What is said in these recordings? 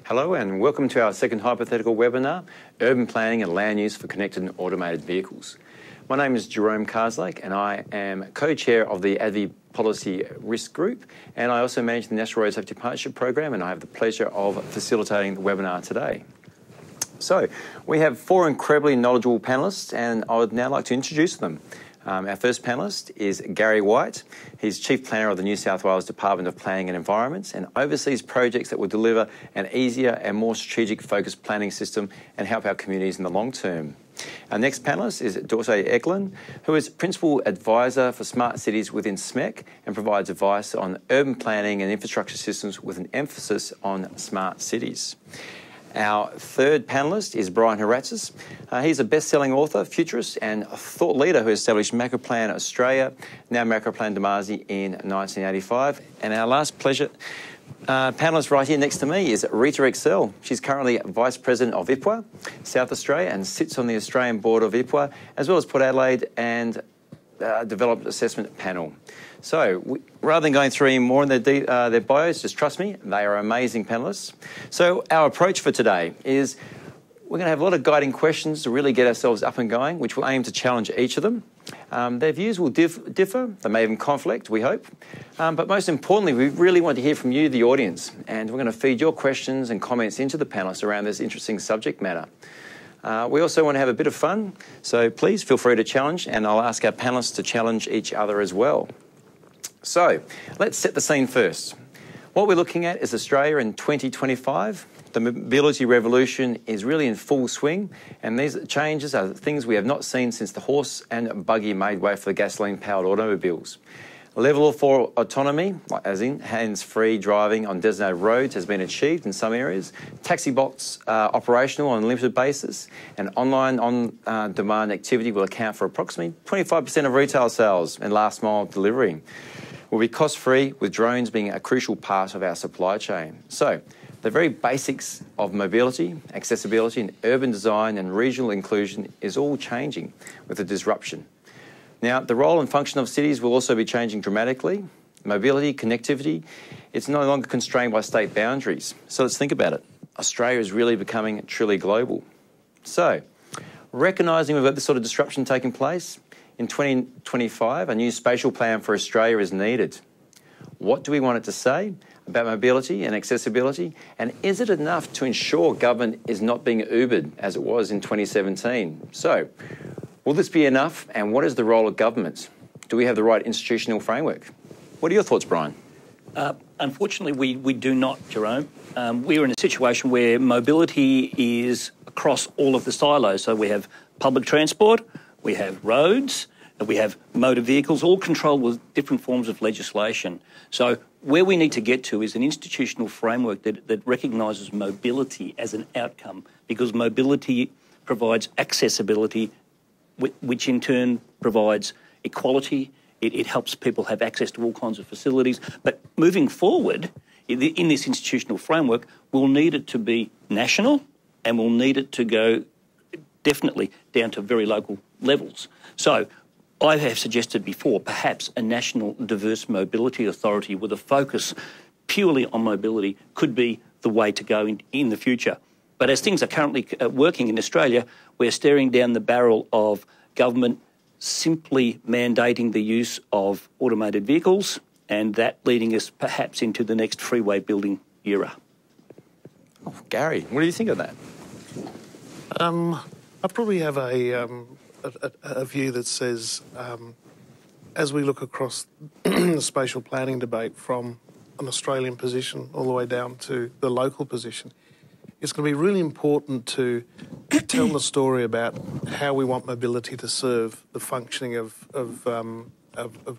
Hello and welcome to our second hypothetical webinar, Urban Planning and Land Use for Connected and Automated Vehicles. My name is Jerome Carslake and I am co-chair of the ADVI Policy Risk Group, and I also manage the National Road Safety Partnership Program, and I have the pleasure of facilitating the webinar today. So we have four incredibly knowledgeable panellists and I would now like to introduce them. Our first panellist is Gary White. He's Chief Planner of the New South Wales Department of Planning and Environment and oversees projects that will deliver an easier and more strategic focused planning system and help our communities in the long term. Our next panellist is Dorte Eklund, who is Principal Advisor for Smart Cities within SMEC and provides advice on urban planning and infrastructure systems with an emphasis on smart cities. Our third panellist is Brian Haratzis. He's a best-selling author, futurist and thought leader who established Macroplan Australia, now Macroplan Damazi in 1985. And our last panellist right here next to me is Rita Excel. She's currently Vice President of IPWA, South Australia, and sits on the Australian Board of IPWA, as well as Port Adelaide and Development Assessment Panel. So rather than going through more in their bios, just trust me, they are amazing panellists. So our approach for today is we're going to have a lot of guiding questions to really get ourselves up and going, which will aim to challenge each of them. Their views will differ, they may even conflict, we hope. But most importantly, we really want to hear from you, the audience, and we're going to feed your questions and comments into the panellists around this interesting subject matter. We also want to have a bit of fun, so please feel free to challenge, and I'll ask our panellists to challenge each other as well. So let's set the scene first. What we're looking at is Australia in 2025. The mobility revolution is really in full swing, and these changes are things we have not seen since the horse and buggy made way for the gasoline-powered automobiles. Level 4 autonomy, as in hands-free driving on designated roads, has been achieved in some areas. Taxi bots are operational on a limited basis, and online on-demand activity will account for approximately 25% of retail sales and last-mile delivery. Will be cost-free, with drones being a crucial part of our supply chain. So, the very basics of mobility, accessibility, and urban design and regional inclusion is all changing with the disruption. Now, the role and function of cities will also be changing dramatically. Mobility, connectivity, it's no longer constrained by state boundaries. So let's think about it. Australia is really becoming truly global. So, recognising we've got this sort of disruption taking place, in 2025, a new spatial plan for Australia is needed. What do we want it to say about mobility and accessibility? And is it enough to ensure government is not being Ubered as it was in 2017? So, will this be enough? And what is the role of government? Do we have the right institutional framework? What are your thoughts, Brian? Unfortunately, we do not, Jerome. We're in a situation where mobility is across all of the silos. So we have public transport, we have roads, and we have motor vehicles, all controlled with different forms of legislation. So where we need to get to is an institutional framework that recognises mobility as an outcome, because mobility provides accessibility, which in turn provides equality. It helps people have access to all kinds of facilities. But moving forward, in this institutional framework, we'll need it to be national, and we'll need it to go definitely down to very local levels. So I have suggested before perhaps a national diverse mobility authority with a focus purely on mobility could be the way to go in the future. But as things are currently working in Australia, we're staring down the barrel of government simply mandating the use of automated vehicles, and that leading us perhaps into the next freeway building era. Oh, Gary, what do you think of that? I probably have a view that says, as we look across the spatial planning debate from an Australian position all the way down to the local position, it's going to be really important to tell the story about how we want mobility to serve the functioning of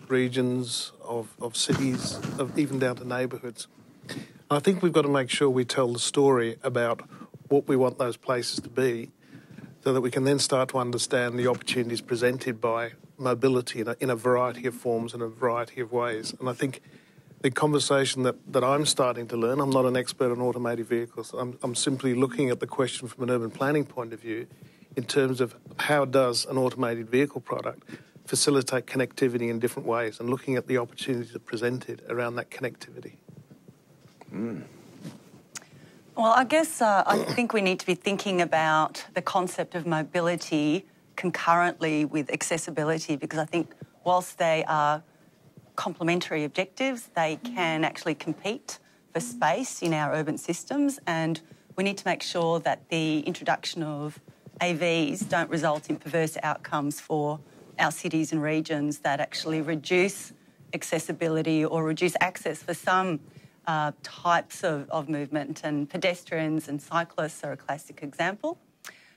regions, of cities, even down to neighbourhoods. I think we've got to make sure we tell the story about what we want those places to be, so that we can then start to understand the opportunities presented by mobility in a variety of forms and a variety of ways. And I think the conversation that I'm starting to learn, I'm not an expert on automated vehicles, I'm simply looking at the question from an urban planning point of view in terms of how does an automated vehicle product facilitate connectivity in different ways, and looking at the opportunities that are presented around that connectivity. Well, I guess I think we need to be thinking about the concept of mobility concurrently with accessibility, because I think whilst they are complementary objectives, they can actually compete for space in our urban systems, and we need to make sure that the introduction of AVs don't result in perverse outcomes for our cities and regions that actually reduce accessibility or reduce access for some types of movement, and pedestrians and cyclists are a classic example.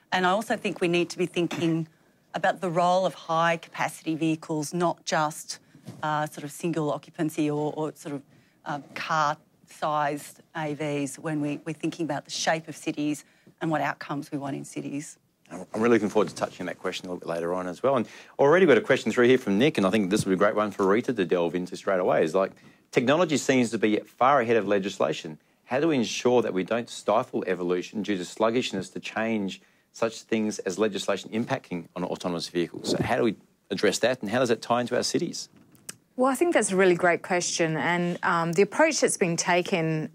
And I also think we need to be thinking about the role of high-capacity vehicles, not just sort of single occupancy or sort of car-sized AVs when we're thinking about the shape of cities and what outcomes we want in cities. I'm really looking forward to touching on that question a little bit later on as well. And already got a question through here from Nick, and I think this would be a great one for Rita to delve into straight away. Is like, technology seems to be far ahead of legislation. How do we ensure that we don't stifle evolution due to sluggishness to change such things as legislation impacting on autonomous vehicles? So how do we address that, and how does that tie into our cities? Well, I think that's a really great question, and the approach that's been taken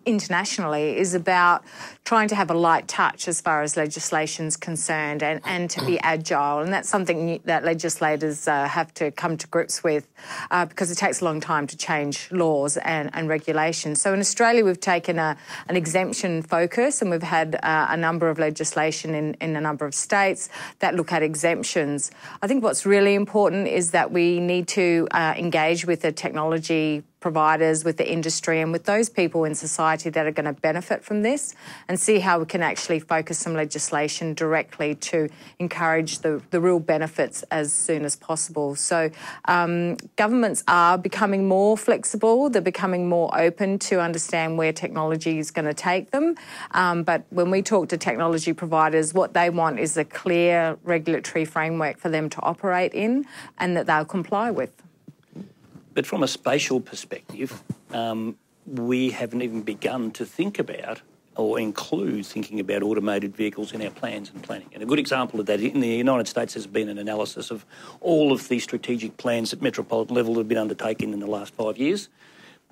internationally is about trying to have a light touch as far as legislation's concerned, and to be agile, and that's something that legislators have to come to grips with because it takes a long time to change laws and regulations. So in Australia, we've taken an exemption focus, and we've had a number of legislation in a number of states that look at exemptions. I think what's really important is that we need to engage with the technology providers, with the industry, and with those people in society that are going to benefit from this, and see how we can actually focus some legislation directly to encourage the real benefits as soon as possible. So governments are becoming more flexible, they're becoming more open to understand where technology is going to take them. But when we talk to technology providers, what they want is a clear regulatory framework for them to operate in and that they'll comply with. But from a spatial perspective, we haven't even begun to think about or include thinking about automated vehicles in our plans and planning. And a good example of that, in the United States, has been an analysis of all of the strategic plans at metropolitan level that have been undertaken in the last 5 years.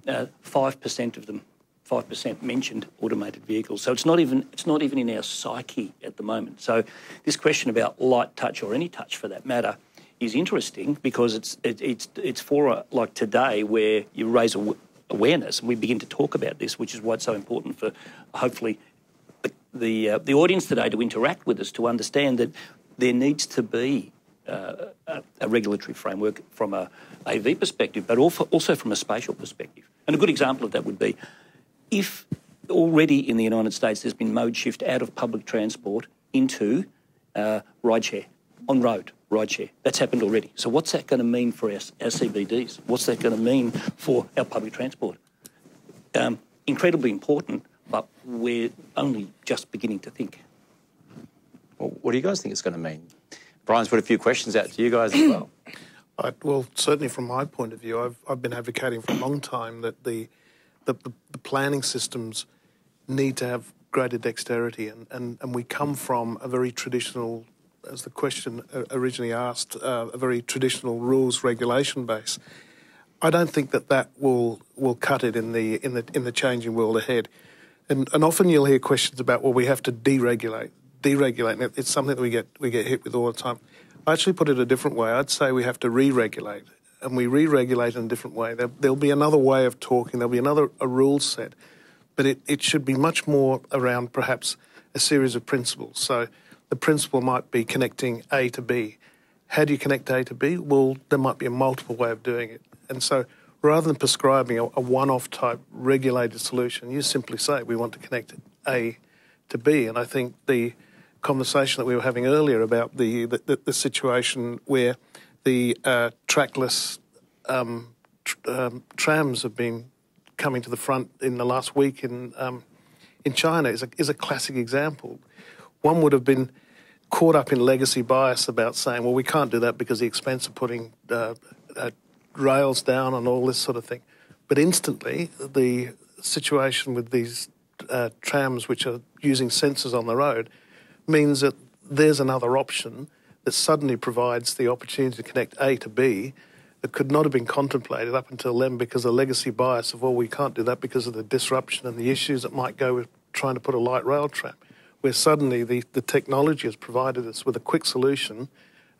5% of them, 5% mentioned automated vehicles. So it's not even in our psyche at the moment. So this question about light touch, or any touch for that matter, is interesting because it's for like today, where you raise awareness and we begin to talk about this, which is why it's so important for hopefully the audience today to interact with us, to understand that there needs to be a regulatory framework from a AV perspective, but also from a spatial perspective. And a good example of that would be if already in the United States there's been mode shift out of public transport into rideshare, on-road rideshare. That's happened already. So what's that going to mean for our CBDs? What's that going to mean for our public transport? Incredibly important, but we're only just beginning to think. Well, what do you guys think it's going to mean? Brian's put a few questions out to you guys as well. Well, certainly from my point of view, I've been advocating for a long time that the planning systems need to have greater dexterity, and we come from a very traditional, as the question originally asked, a very traditional rules regulation base. I don't think that will cut it in the changing world ahead, and often you'll hear questions about, well, we have to deregulate. And it's something that we get hit with all the time. I actually put it a different way. I'd say we have to re-regulate, and we re-regulate in a different way. There'll be another way of talking. There'll be a rule set, but it should be much more around perhaps a series of principles. So the principle might be connecting A to B. How do you connect A to B? Well, there might be a multiple way of doing it. And so rather than prescribing a one-off type regulated solution, you simply say we want to connect A to B. And I think the conversation that we were having earlier about the situation where the trackless trams have been coming to the front in the last week in China is a classic example. One would have been caught up in legacy bias about saying, well, we can't do that because the expense of putting rails down and all this sort of thing. But instantly, the situation with these trams which are using sensors on the road means that there's another option that suddenly provides the opportunity to connect A to B that could not have been contemplated up until then because of legacy bias of, well, we can't do that because of the disruption and the issues that might go with trying to put a light rail trap, where suddenly the technology has provided us with a quick solution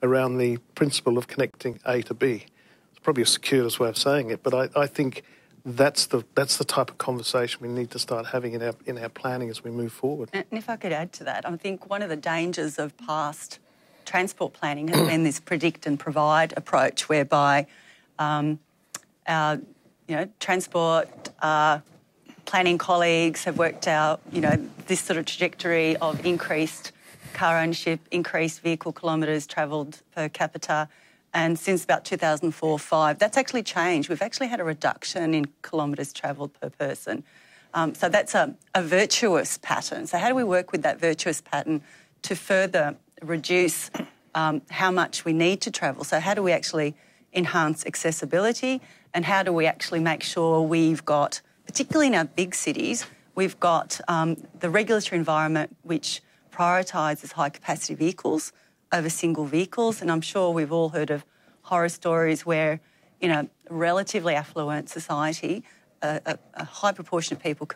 around the principle of connecting A to B. It's probably a circuitous way of saying it, but I think that's the type of conversation we need to start having in our planning as we move forward. And if I could add to that, I think one of the dangers of past transport planning has been this predict and provide approach, whereby our transport planning colleagues have worked out this sort of trajectory of increased car ownership, increased vehicle kilometres travelled per capita. And since about 2004-05, that's actually changed. We've actually had a reduction in kilometres travelled per person. So that's a virtuous pattern. So how do we work with that virtuous pattern to further reduce how much we need to travel? So how do we actually enhance accessibility, and how do we actually make sure we've got, particularly in our big cities, we've got the regulatory environment which prioritises high-capacity vehicles over single vehicles. And I'm sure we've all heard of horror stories where, in a relatively affluent society, a high proportion of people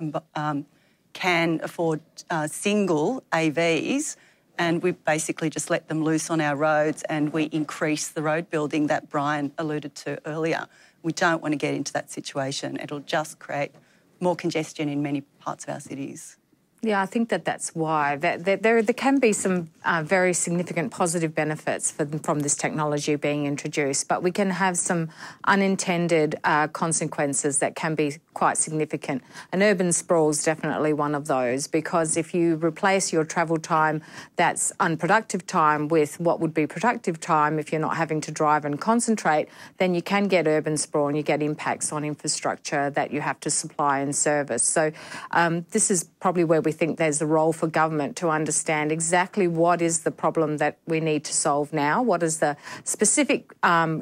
can afford single AVs, and we basically just let them loose on our roads and we increase the road building that Brian alluded to earlier. We don't want to get into that situation. It'll just create more congestion in many parts of our cities. Yeah, I think that's why. There can be some very significant positive benefits from this technology being introduced, but we can have some unintended consequences that can be quite significant. And urban sprawl is definitely one of those, because if you replace your travel time that's unproductive time with what would be productive time if you're not having to drive and concentrate, then you can get urban sprawl and you get impacts on infrastructure that you have to supply and service. So this is probably where we think there's a role for government to understand exactly what is the problem that we need to solve now, what is the specific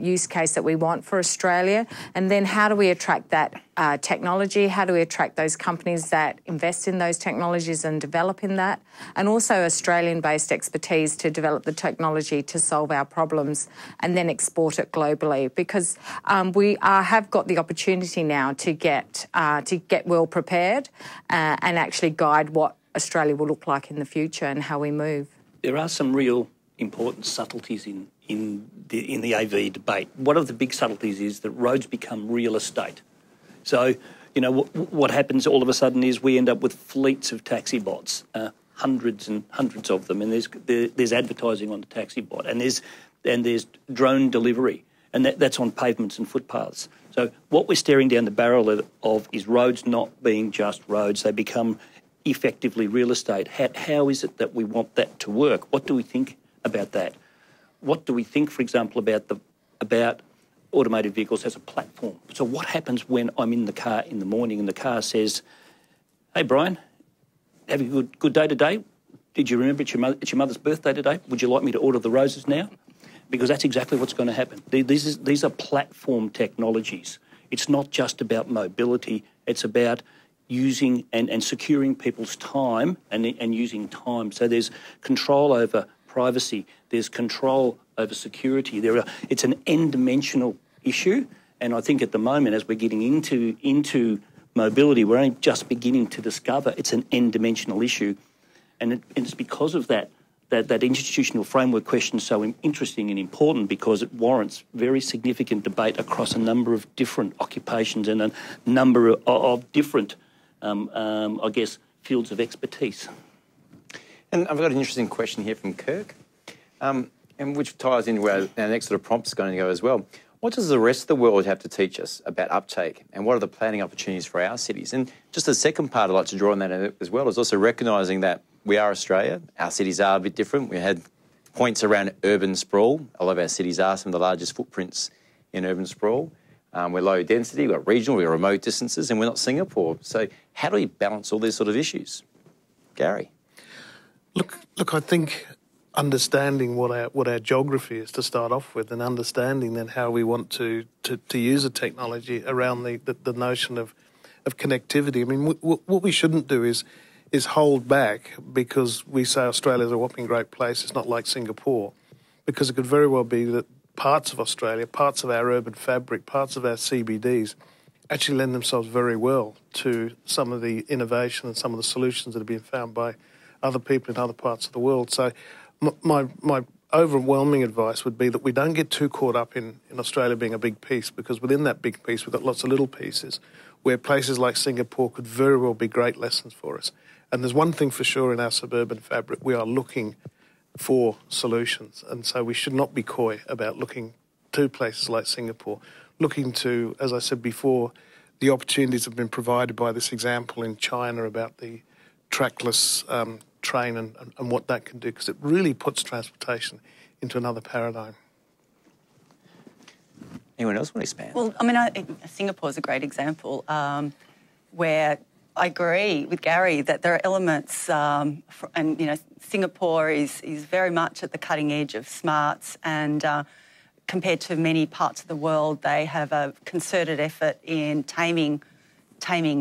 use case that we want for Australia, and then how do we attract that technology, how do we attract those companies that invest in those technologies and develop in that, and also Australian-based expertise to develop the technology to solve our problems and then export it globally, because we have got the opportunity now to get well prepared and actually guide what Australia will look like in the future and how we move. There are some real important subtleties in the AV debate. One of the big subtleties is that roads become real estate. So, what happens all of a sudden is we end up with fleets of taxi bots, hundreds and hundreds of them, and there's advertising on the taxi bot, and there's drone delivery, and that's on pavements and footpaths. So what we're staring down the barrel of is roads not being just roads; they become effectively real estate. How is it that we want that to work? What do we think about that? What do we think, for example, about automated vehicles as a platform? So what happens when I'm in the car in the morning and the car says, "Hey, Brian, having a good day today? Did you remember it's your mother's birthday today? Would you like me to order the roses now?" Because that's exactly what's going to happen. These are platform technologies. It's not just about mobility. It's about using and securing people's time and using time. So there's control over privacy. There's control over security. It's an n-dimensional issue, and I think at the moment, as we're getting into mobility, we're only just beginning to discover it's an n-dimensional issue, and it's because of that institutional framework question is so interesting and important, because it warrants very significant debate across a number of different occupations and a number of different, fields of expertise. And I've got an interesting question here from Kirk, and which ties into our next sort of prompt's going to go as well. What does the rest of the world have to teach us about uptake, and what are the planning opportunities for our cities? And just the second part I'd like to draw on that as well is also recognising that we are Australia. Our cities are a bit different. We had points around urban sprawl. A lot of our cities are some of the largest footprints in urban sprawl. We're low density, we're regional, we're remote distances, and we're not Singapore. So how do we balance all these sort of issues? Gary? Look, I think understanding what our geography is to start off with, and understanding then how we want to use the technology around the notion of connectivity. I mean, what we shouldn't do is hold back because we say Australia's a whopping great place. It's not like Singapore, because it could very well be that parts of Australia, parts of our urban fabric, parts of our CBDs actually lend themselves very well to some of the innovation and some of the solutions that have been found by other people in other parts of the world. So my overwhelming advice would be that we don't get too caught up in Australia being a big piece, because within that big piece we've got lots of little pieces where places like Singapore could very well be great lessons for us. And there's one thing for sure in our suburban fabric: we are looking for solutions. And so we should not be coy about looking to places like Singapore, looking to, as I said before, the opportunities have been provided by this example in China about the trackless train and what that can do, because it really puts transportation into another paradigm. Anyone else want to expand? Well, I mean, Singapore is a great example where I agree with Gary that there are elements, and you know, Singapore is very much at the cutting edge of smarts, and compared to many parts of the world, they have a concerted effort in taming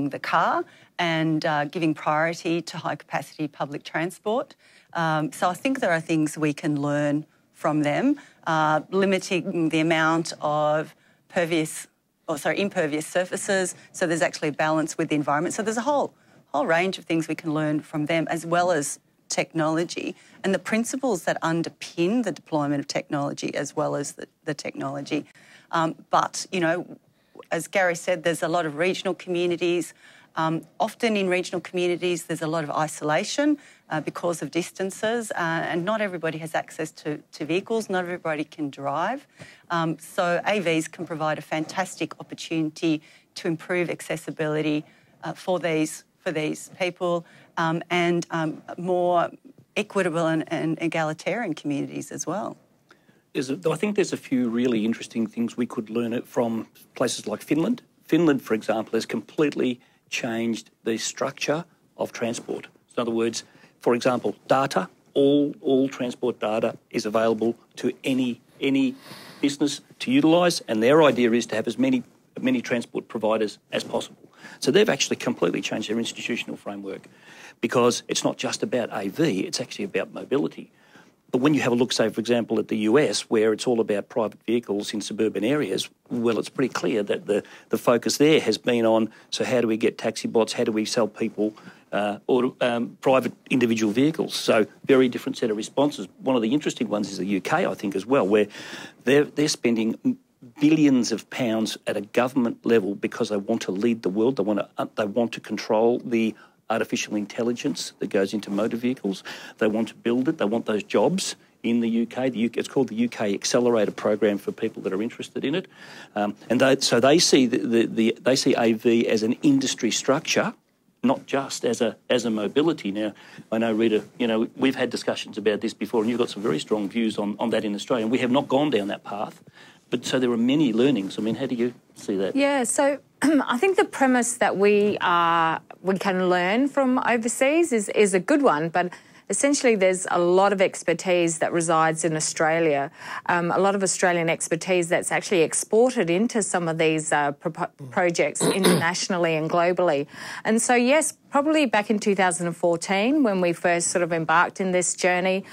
the car and giving priority to high-capacity public transport. So I think there are things we can learn from them, limiting the amount of impervious surfaces, so there's actually a balance with the environment. So there's a whole range of things we can learn from them, as well as technology and the principles that underpin the deployment of technology, as well as the technology. But, you know, as Gary said, there's a lot of regional communities. Often in regional communities, there's a lot of isolation because of distances, and not everybody has access to vehicles, not everybody can drive. So AVs can provide a fantastic opportunity to improve accessibility for these people and more equitable and egalitarian communities as well. I think there's a few really interesting things we could learn from places like Finland. Finland, for example, has completely changed the structure of transport. So in other words, for example, data, all transport data is available to any business to utilise, and their idea is to have as many transport providers as possible. So they've actually completely changed their institutional framework, because it's not just about AV, it's actually about mobility. But when you have a look, say, for example, at the US, where it's all about private vehicles in suburban areas, well, it's pretty clear that the focus there has been on, so how do we get taxi bots, how do we sell people private individual vehicles? So very different set of responses. One of the interesting ones is the UK, I think, as well, where they're spending billions of pounds at a government level because they want to lead the world. They want to control the artificial intelligence that goes into motor vehicles. They want to build it. They want those jobs in the UK. It's called the UK Accelerator Program for people that are interested in it. So they see they see AV as an industry structure, not just as a mobility. Now, I know, Rita, you know, we've had discussions about this before, and you've got some very strong views on that in Australia. And we have not gone down that path. But so there are many learnings. I mean, how do you see that? Yeah, so I think the premise that we can learn from overseas is a good one, but essentially there's a lot of expertise that resides in Australia, a lot of Australian expertise that's actually exported into some of these projects internationally and globally. And so, yes, probably back in 2014 when we first sort of embarked in this journey,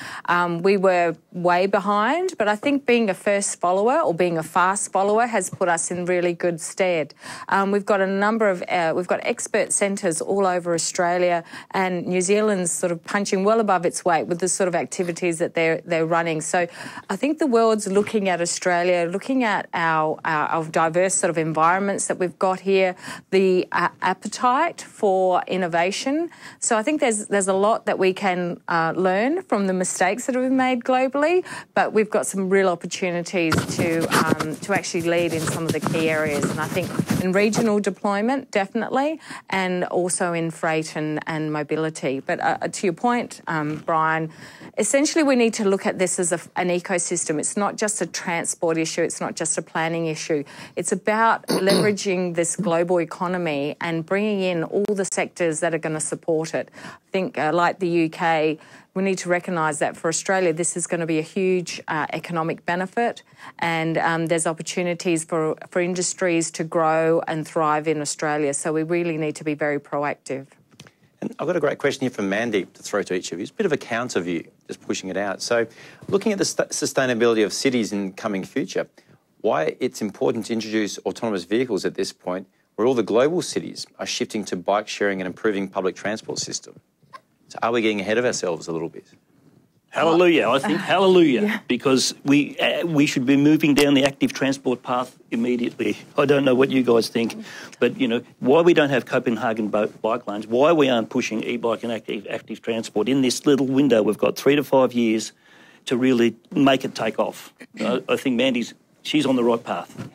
we were way behind, but I think being a first follower or being a fast follower has put us in really good stead. We've got a number of, we've got expert centres all over Australia, and New Zealand's sort of punching well above its weight with the sort of activities that they're running. So I think the world's looking at Australia, looking at our diverse sort of environments that we've got here, the appetite for innovation. So I think there's a lot that we can learn from the mistakes that have been made globally, but we've got some real opportunities to actually lead in some of the key areas. And I think in regional deployment, definitely, and also in freight and mobility. But to your point, Brian, essentially we need to look at this as an ecosystem. It's not just a transport issue. It's not just a planning issue. It's about leveraging this global economy and bringing in all the sectors that are going to support it. I think, like the UK, we need to recognise that for Australia, this is going to be a huge economic benefit, and there's opportunities for industries to grow and thrive in Australia. So we really need to be very proactive. And I've got a great question here from Mandeep to throw to each of you. It's a bit of a counter view, just pushing it out. So looking at the sustainability of cities in coming future, why it's important to introduce autonomous vehicles at this point, where all the global cities are shifting to bike sharing and improving public transport system. So are we getting ahead of ourselves a little bit? Hallelujah, I think, hallelujah, because we should be moving down the active transport path immediately. I don't know what you guys think, but, you know, why we don't have Copenhagen bike lanes, why we aren't pushing e-bike and active transport in this little window, we've got 3 to 5 years to really make it take off. I think she's on the right path.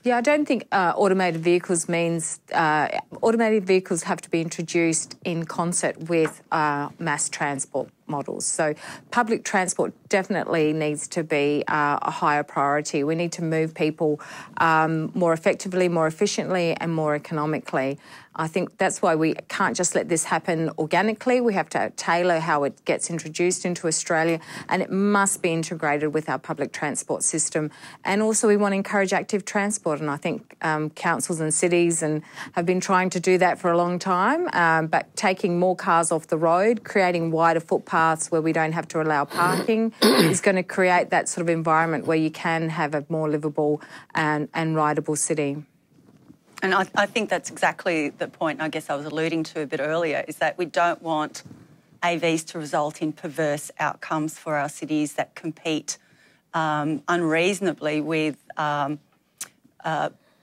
Yeah, I don't think automated vehicles means automated vehicles have to be introduced in concert with mass transport models. So public transport definitely needs to be a higher priority. We need to move people more effectively, more efficiently and more economically. I think that's why we can't just let this happen organically. We have to tailor how it gets introduced into Australia, and it must be integrated with our public transport system. And also we want to encourage active transport, and I think councils and cities have been trying to do that for a long time, but taking more cars off the road, creating wider footpaths where we don't have to allow parking is going to create that sort of environment where you can have a more livable and rideable city. And I think that's exactly the point I guess I was alluding to a bit earlier, is that we don't want AVs to result in perverse outcomes for our cities that compete unreasonably with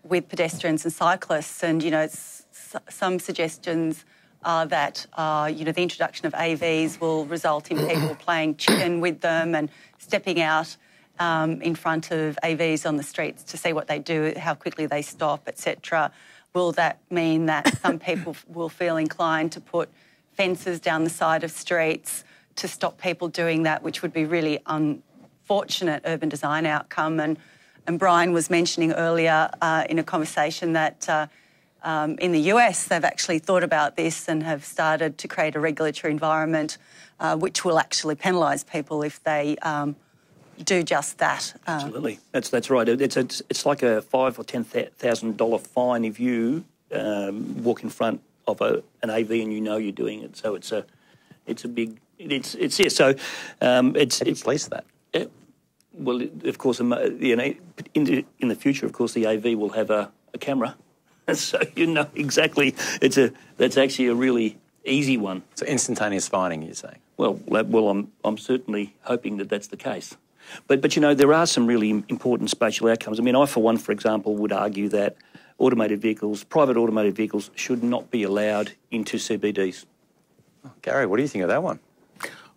pedestrians and cyclists. And, you know, some suggestions are that, you know, the introduction of AVs will result in people playing chicken with them and stepping out in front of AVs on the streets to see what they do, how quickly they stop, etc. Will that mean that some people will feel inclined to put fences down the side of streets to stop people doing that, which would be really unfortunate urban design outcome? And Brian was mentioning earlier in a conversation that in the US they've actually thought about this and have started to create a regulatory environment which will actually penalise people if they do just that. Absolutely, that's right. It's like a $5,000 or $10,000 fine if you walk in front of an AV and you know you're doing it. So it's a big yeah. So it's police that. Yeah, well, of course, you know, in the future, of course, the AV will have a camera, so you know exactly. That's actually a really easy one. So instantaneous fining, you're saying? Well, I'm certainly hoping that that's the case. But you know, there are some really important spatial outcomes. I mean, I, for one, for example, would argue that private automated vehicles, should not be allowed into CBDs. Oh, Gary, what do you think of that one?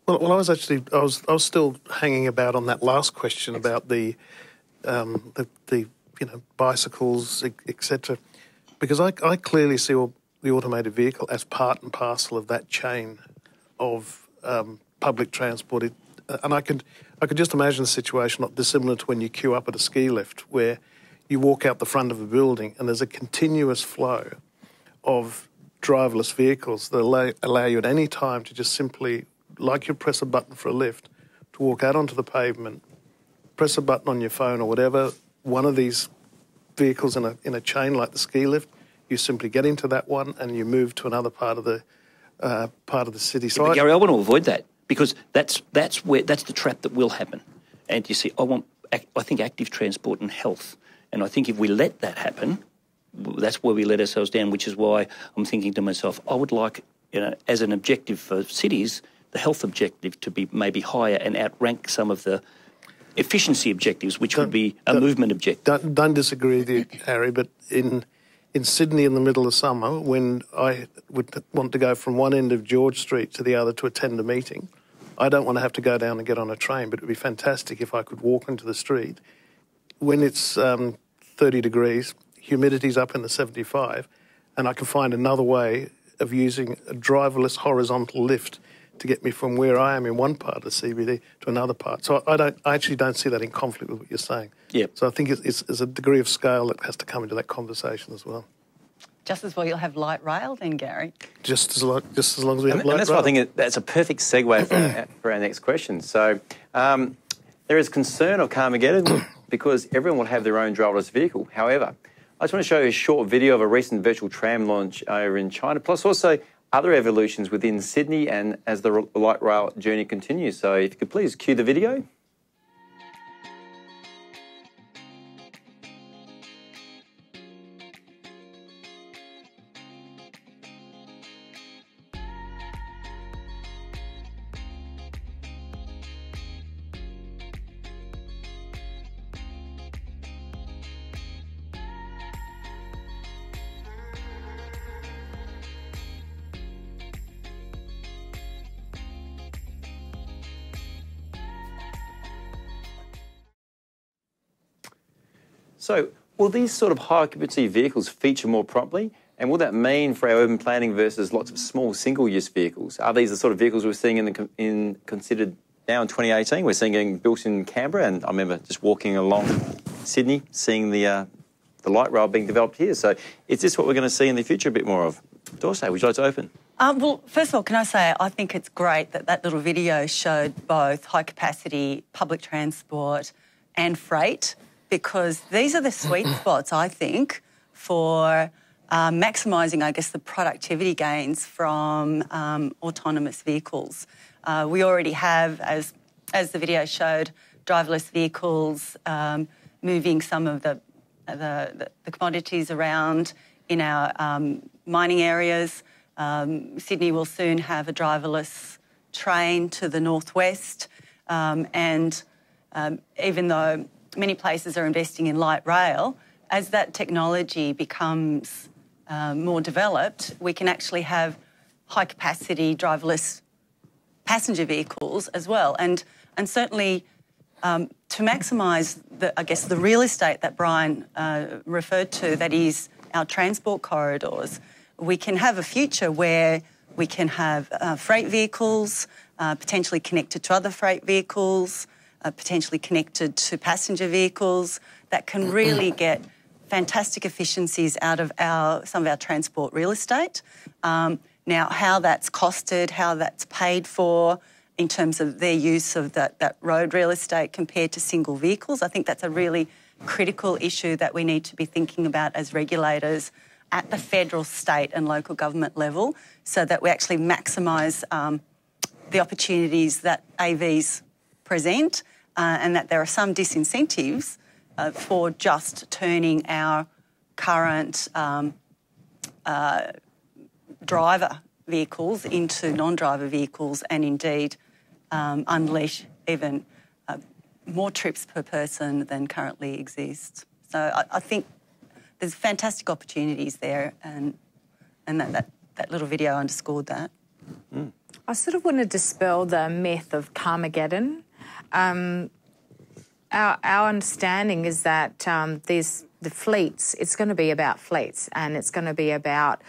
Well, I was still hanging about on that last question about the you know, bicycles, etc. Because I clearly see the automated vehicle as part and parcel of that chain of public transport. And I could just imagine a situation not dissimilar to when you queue up at a ski lift, where you walk out the front of a building and there's a continuous flow of driverless vehicles that allow you at any time to just simply, like you press a button for a lift, to walk out onto the pavement, press a button on your phone or whatever, one of these vehicles in a chain like the ski lift, you simply get into that one and you move to another part of the city. So but Gary, I want to avoid that, because that's the trap that will happen. And you see, I think active transport and health, and I think if we let that happen, that's where we let ourselves down. Which is why I'm thinking to myself, I would like, you know, as an objective for cities, the health objective to be maybe higher and outrank some of the efficiency objectives, which would be a movement objective. Don't disagree with you, Harry, but in Sydney in the middle of summer, when I would want to go from one end of George Street to the other to attend a meeting, I don't want to have to go down and get on a train, but it would be fantastic if I could walk into the street. When it's 30 degrees, humidity's up in the 75, and I can find another way of using a driverless horizontal lift to get me from where I am in one part of the CBD to another part. So I actually don't see that in conflict with what you're saying. Yep. So I think it's a degree of scale that has to come into that conversation as well. Just as well you'll have light rail then, Gary. Just as long as we have light rail. And that's why I think that's a perfect segue for our next question. So there is concern of Carmageddon because everyone will have their own driverless vehicle. However, I just want to show you a short video of a recent virtual tram launch over in China, plus also other evolutions within Sydney and as the light rail journey continues. So if you could please cue the video. So will these sort of high occupancy vehicles feature more promptly? And will that mean for our urban planning versus lots of small single-use vehicles? Are these the sort of vehicles we're seeing considered now in 2018? We're seeing getting built in Canberra, and I remember just walking along Sydney, seeing the light rail being developed here. So is this what we're going to see in the future a bit more of? Dorsey, would you like to open? Well, first of all, can I say I think it's great that that little video showed both high-capacity public transport and freight, because these are the sweet spots, I think, for maximising, I guess, the productivity gains from autonomous vehicles. We already have, as the video showed, driverless vehicles moving some of the commodities around in our mining areas. Sydney will soon have a driverless train to the northwest, and even though many places are investing in light rail, as that technology becomes more developed, we can actually have high-capacity driverless passenger vehicles as well. And certainly to maximise, the real estate that Brian referred to, that is our transport corridors, we can have a future where we can have freight vehicles potentially connected to other freight vehicles, potentially connected to passenger vehicles that can really get fantastic efficiencies out of some of our transport real estate. Now, how that's costed, how that's paid for in terms of their use of that road real estate compared to single vehicles, I think that's a really critical issue that we need to be thinking about as regulators at the federal, state and local government level, so that we actually maximise the opportunities that AVs present, and that there are some disincentives for just turning our current driver vehicles into non-driver vehicles, and indeed unleash even more trips per person than currently exists. So I think there's fantastic opportunities there, and that little video underscored that. Mm. I sort of want to dispel the myth of Carmageddon. Our understanding is that the fleets, it's going to be about fleets, and it's going to be about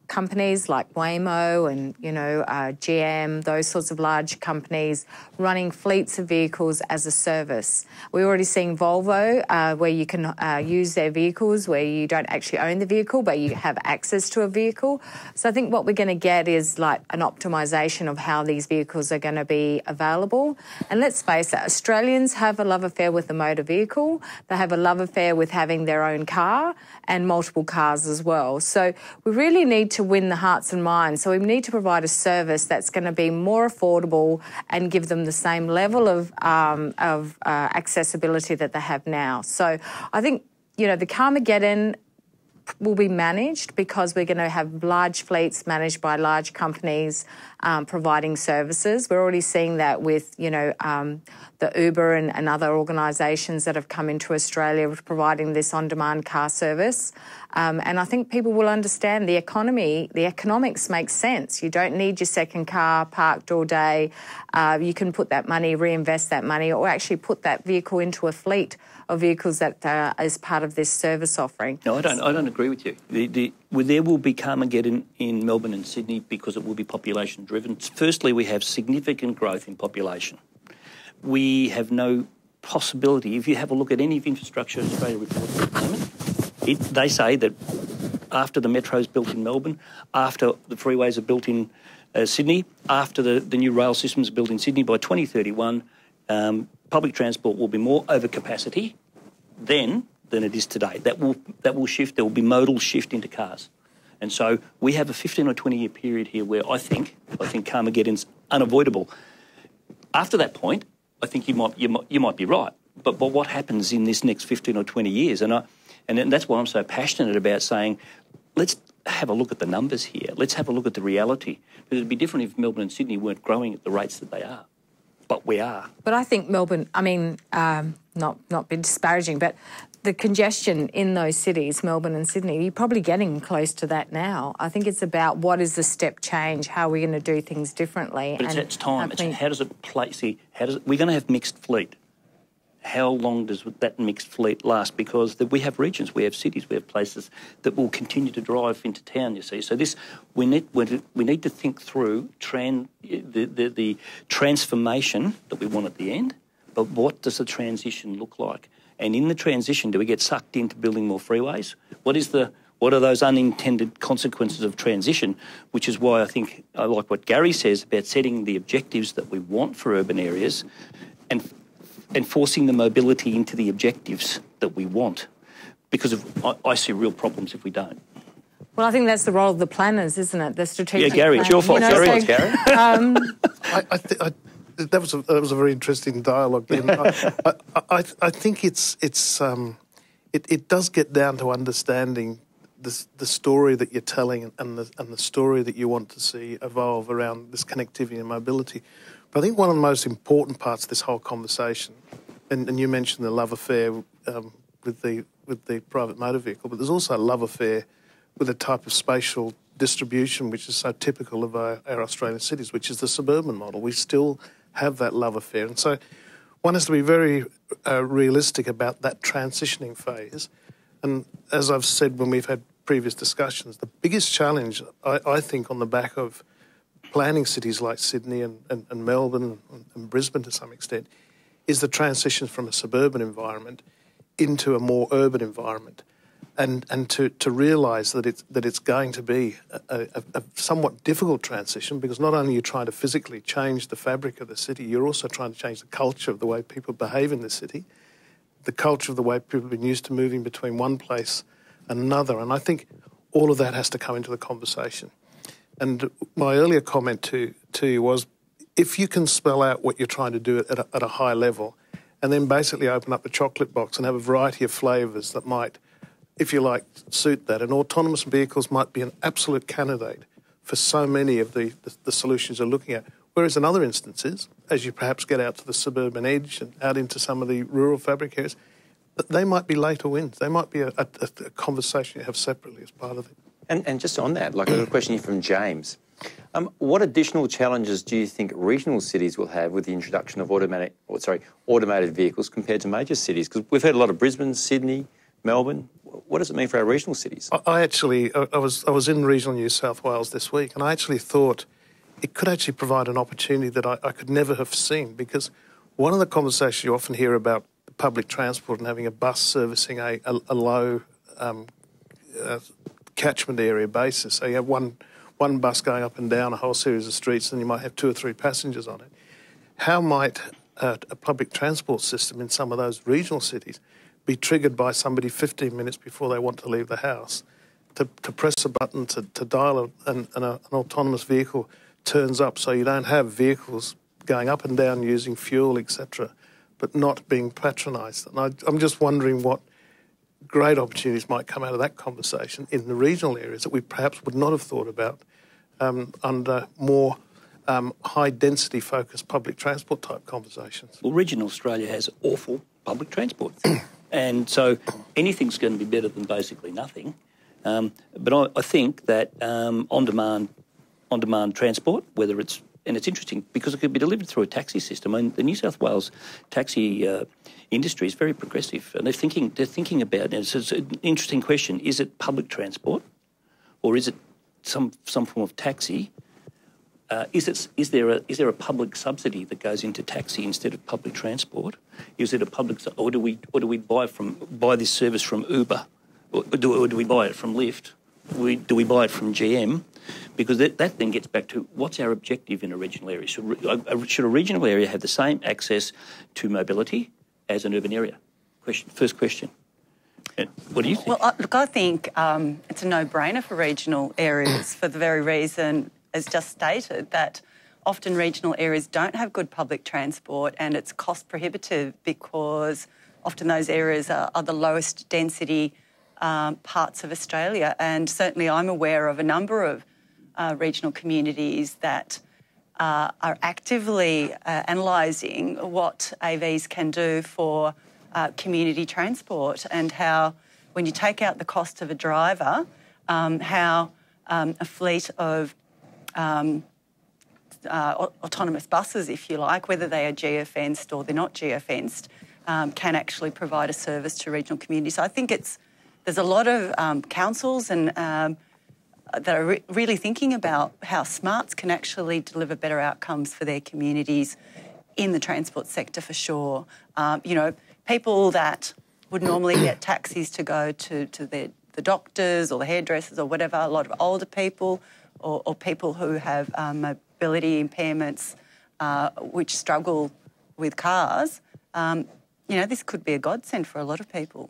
companies like Waymo and, GM, those sorts of large companies running fleets of vehicles as a service. We're already seeing Volvo, where you can use their vehicles, where you don't actually own the vehicle, but you have access to a vehicle. So I think what we're going to get is like an optimisation of how these vehicles are going to be available. And let's face it, Australians have a love affair with the motor vehicle. They have a love affair with having their own car and multiple cars as well. So we really need to win the hearts and minds. So we need to provide a service that's going to be more affordable and give them the same level of accessibility that they have now. So I think, the Carmageddon will be managed because we're going to have large fleets managed by large companies providing services. We're already seeing that with, the Uber and other organisations that have come into Australia with providing this on-demand car service. And I think people will understand the economics make sense. You don't need your second car parked all day. You can put that money, reinvest that money, or actually put that vehicle into a fleet of vehicles that is part of this service offering. No, I don't agree with you. There will be Carmageddon in Melbourne and Sydney because it will be population driven. Firstly, we have significant growth in population. We have no possibility. If you have a look at any of Infrastructure Australia reports at the moment, they say that after the metro's built in Melbourne, after the freeways are built in Sydney, after the new rail systems are built in Sydney, by 2031, public transport will be more over capacity than it is today. That will shift. There will be modal shift into cars. And so we have a 15 or 20 year period here where I think Carmageddon's unavoidable. After that point, I think you might be right. But what happens in this next 15 or 20 years? And that's why I'm so passionate about saying, let's have a look at the numbers here. Let's have a look at the reality. Because it'd be different if Melbourne and Sydney weren't growing at the rates that they are. But we are. But I think Melbourne, not be disparaging, but the congestion in those cities, Melbourne and Sydney, you're probably getting close to that now. I think it's about what is the step change, how are we going to do things differently. But it's time. How does it play? We're going to have mixed fleet. how long does that mixed fleet last? Because we have regions, we have cities, we have places that will continue to drive into town, you see. So we need to think through the transformation that we want at the end, but what does the transition look like? And in the transition, do we get sucked into building more freeways? What are those unintended consequences of transition? Which is why I think I like what Gary says about setting the objectives that we want for urban areas and forcing the mobility into the objectives that we want. Because I see real problems if we don't. Well, I think that's the role of the planners, isn't it? The strategic. Yeah, Gary, it's your fault. Gary. That was a very interesting dialogue. I think it does get down to understanding the story that you're telling and the story that you want to see evolve around this connectivity and mobility. But I think one of the most important parts of this whole conversation, and you mentioned the love affair with the private motor vehicle, but there's also a love affair with a type of spatial distribution which is so typical of our Australian cities, which is the suburban model. We still have that love affair. And so one has to be very realistic about that transitioning phase. And as I've said when we've had previous discussions, the biggest challenge, I think, on the back of planning cities like Sydney and Melbourne and Brisbane to some extent, is the transition from a suburban environment into a more urban environment. And to realise that it's going to be a somewhat difficult transition, because not only are you trying to physically change the fabric of the city, you're also trying to change the culture of the way people behave in the city, the culture of the way people have been used to moving between one place and another. And I think all of that has to come into the conversation. And my earlier comment to you was, if you can spell out what you're trying to do at a high level, and then basically open up a chocolate box and have a variety of flavours that might, if you like, suit that. And autonomous vehicles might be an absolute candidate for so many of the solutions you're looking at. Whereas in other instances, as you perhaps get out to the suburban edge and out into some of the rural fabric areas, they might be later wins. They might be a conversation you have separately as part of it. And just on that, like a question here from James. What additional challenges do you think regional cities will have with the introduction of automated vehicles compared to major cities? Because we've heard a lot of Brisbane, Sydney, Melbourne. What does it mean for our regional cities? I was in regional New South Wales this week, and I actually thought it could actually provide an opportunity that I could never have seen, because one of the conversations you often hear about public transport and having a bus servicing a low catchment area basis. So you have one bus going up and down a whole series of streets, and you might have 2 or 3 passengers on it. How might a public transport system in some of those regional cities be triggered by somebody 15 minutes before they want to leave the house to press a button to dial and an autonomous vehicle turns up, so you don't have vehicles going up and down using fuel, etc., but not being patronised. And I'm just wondering what great opportunities might come out of that conversation in the regional areas that we perhaps would not have thought about under more high-density focused public transport type conversations. Well, regional Australia has awful public transport. And so anything's going to be better than basically nothing. But I think that on-demand transport, whether it's, and it's interesting because it could be delivered through a taxi system. I mean, the New South Wales taxi industry is very progressive, and they're thinking about it. So it's an interesting question: is it public transport, or is it some form of taxi? Is there a public subsidy that goes into taxi instead of public transport? Is it a public, or do we buy this service from Uber, or do we buy it from Lyft? Do we buy it from GM? Because that then gets back to what's our objective in a regional area? Should a regional area have the same access to mobility as an urban area? First question. What do you think? Well, look, I think it's a no-brainer for regional areas for the very reason, as just stated, that often regional areas don't have good public transport and it's cost prohibitive because often those areas are the lowest density parts of Australia. And certainly I'm aware of a number of regional communities that are actively analysing what AVs can do for community transport, and how when you take out the cost of a driver, how a fleet of autonomous buses, if you like, whether they are geofenced or they're not geofenced, can actually provide a service to regional communities. So I think there's a lot of councils and that are really thinking about how smarts can actually deliver better outcomes for their communities in the transport sector for sure. People that would normally get taxis to go to the doctors or the hairdressers or whatever, a lot of older people or people who have mobility impairments which struggle with cars, this could be a godsend for a lot of people.